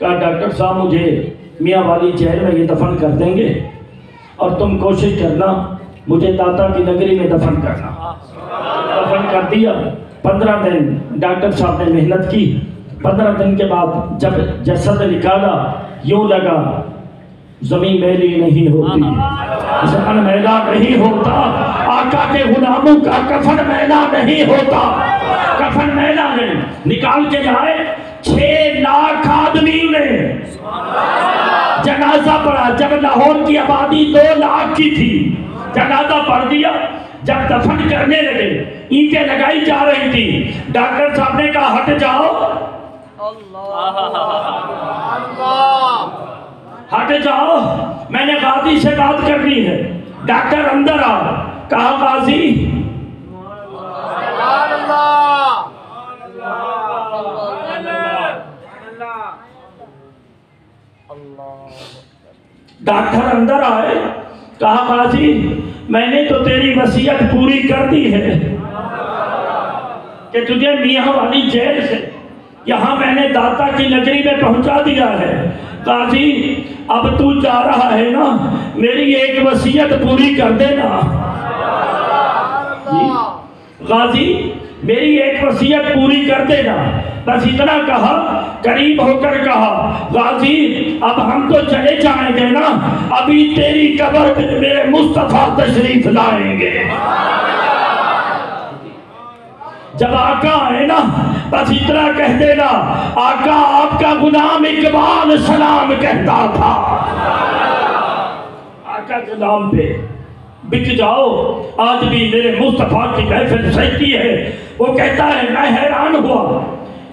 कहा डॉक्टर साहब मुझे मियाँ वाली जेल में ये दफन कर देंगे और तुम कोशिश करना मुझे दाता की नगरी में दफन करना। दफन कर दिया। 15 दिन डॉक्टर साहब ने मेहनत की। 15 दिन के बाद जब जसद निकाला यूं लगा जमीन मैली नहीं होती, जमीन मैला नहीं होता। आका के गुलामों का कफन मैला नहीं होता। कफन मैला है। निकाल के लाए 6 लाख आदमी ने जनाजा पढ़ा। जब लाहौर की आबादी 2 लाख की थी, जनाजा पढ़ दिया। जब दफन करने लगे ईंटें लगाई जा रही थी, डॉक्टर साहब ने कहा हट जाओ, हट जाओ, मैंने गाजी से बात करनी है। डॉक्टर अंदर आ। कहा गाजी डॉक्टर अंदर आए। कहा गाजी मैंने तो तेरी वसीयत पूरी कर दी है कि तुझे मियाँ वाली जेल से यहाँ मैंने दाता की नगरी में पहुंचा दिया है। गाजी अब तू जा रहा है ना, मेरी एक वसीयत पूरी कर देना। गाजी मेरी एक वसीयत पूरी कर देना। बस इतना कहा, करीब होकर कहा गाजी अब हम तो चले जाएंगे ना, अभी तेरी कब्र में मेरे मुस्तफा तशरीफ लाएंगे। जब आका आए ना बस इतना कह देना, आका आपका गुलाम इकबाल सलाम कहता था। आका के नाम पे बिक जाओ। आज भी मेरे मुस्तफा की महफिल सजती है। वो कहता है मैं हैरान हुआ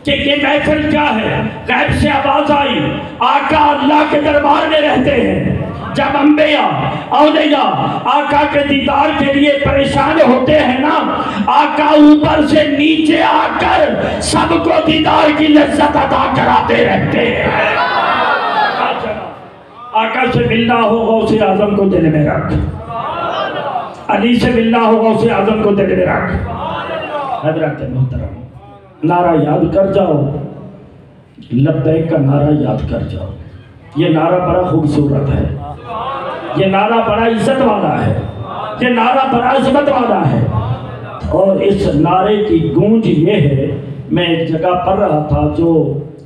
कि ये महफिल क्या है। गैब से आवाज आई, आका अल्लाह के दरबार में रहते हैं। जब अंबिया औलिया आका के दीदार के लिए परेशान होते हैं ना, आका ऊपर से नीचे आकर सबको दीदार की लज्जत अता कराते रहते हैं। आका से मिलना होगा उसे आजम को दिल में रख, अली से मिलना होगा उसे आजम को दिल में रख। हजरत मोहतरम नारा याद कर जाओ, लब्बैक का नारा याद कर जाओ। ये नारा बड़ा खूबसूरत है, ये नारा बड़ा इज्जत वाला है, ये नारा बड़ा अजमत वाला है। और इस नारे की गूंज ये है, मैं एक जगह पढ़ रहा था, जो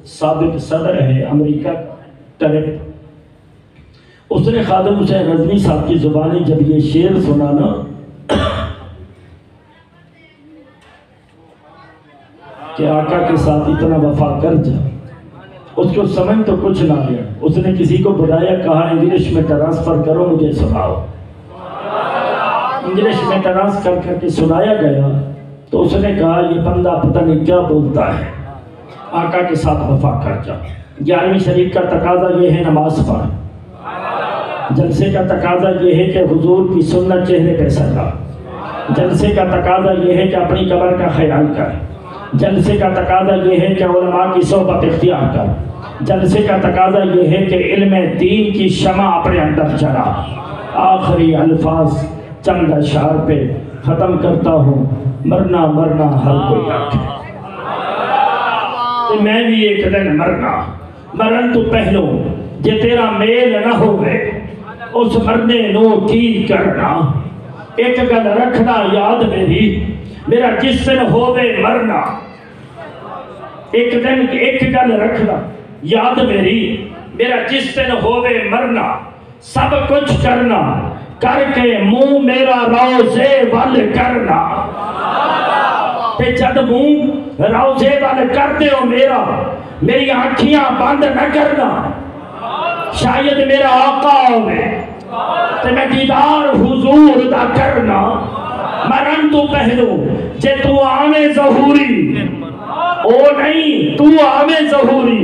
साबिक सदर है अमेरिका टरेप, उसने खादिम हुसैन रज़वी साहब की ज़ुबानी जब ये शेर सुना ना, कि आका के साथ इतना वफा कर जा, उसको समझ तो कुछ ना आया। उसने किसी को बुलाया, कहा इंग्लिश में ट्रांसफर करो, मुझे सुनाओ। इंग्लिश में ट्रांसफर करके सुनाया गया तो उसने कहा ये बंदा पता नहीं क्या बोलता है, आका के साथ वफा कर जा। 11वीं शरीफ का तकाजा ये है नमाज पढ़, जलसे का तकाजा ये है कि हुजूर की सुन्नत चेहरे पे सजा, जलसे का तकाजा ये है कि अपनी कब्र का ख्याल कर, जलसे का तकाजा ये है कि उलमा की सोहबत इख्तियार कर, जलसे का तकाजा ये है कि इल्म दीन की शमा अपने अंदर चला। आखिरी अल्फाज चंद अशार पे ख़त्म करता हूँ, मरना मरना हर कोई आखे, तो मैं भी एक दिन मरना, मरन तो पहलो जे तेरा मेल न होवे, उस मरने नो की करना। एक गल रखना याद मेरी, मेरा जिस दिन होवे मरना, एक दिन एक गल रखना याद मेरी, मेरा जिस दिन होवे मरना, सब कुछ करना करके मुंह मेरा रोज़े वल करना। ते जद मुंह रोज़े वल करते हो मेरा, मेरी आँखियां बंद न करना, शायद मेरा आका होवे ते मैं दीदार हुजूर दा करना। मरन तो पहलो जे तू आवे ज़हूरी, ओ नहीं तू आवे ज़हूरी,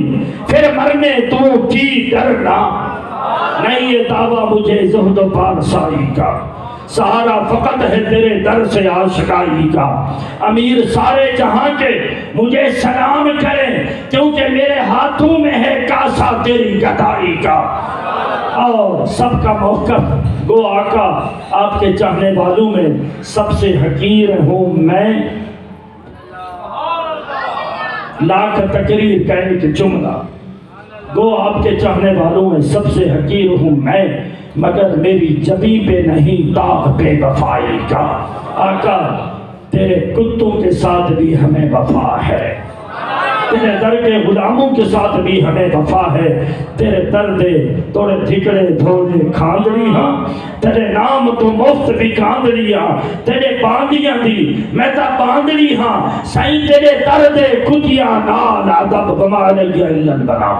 फिर मरने तू की डरना। नहीं ये दावा मुझे ज़ुहद व पारसाई का, सहारा फकत है तेरे दर से आशिकाई का। अमीर सारे जहां के मुझे सलाम करें, क्योंकि मेरे हाथों में है कासा तेरी गदाई का। और सबका मौक़िफ़ गो आका, आपके चाहने वालों में सबसे हकीर हूँ मैं, लाख तकरीर का एक जुमला। गो आपके चाहने वालों में सबसे हकीर हूँ मैं, मगर मेरी जबी पे नहीं दाग बेवफाई का। आका तेरे कुत्तों के साथ भी हमें वफा है, तेरे दर के गुलामों के साथ भी हमें वफा है। तेरे दर्दे तोड़े ठिकड़े धोने खांदड़ी हाँ, तेरे नाम तो मुफ्त भी कांदड़िया, तेरे बांदियां दी मैं ता बांदड़ी हाँ, सही तेरे दर्दे कुतिया नाल अदब बमाले इल्लन बना।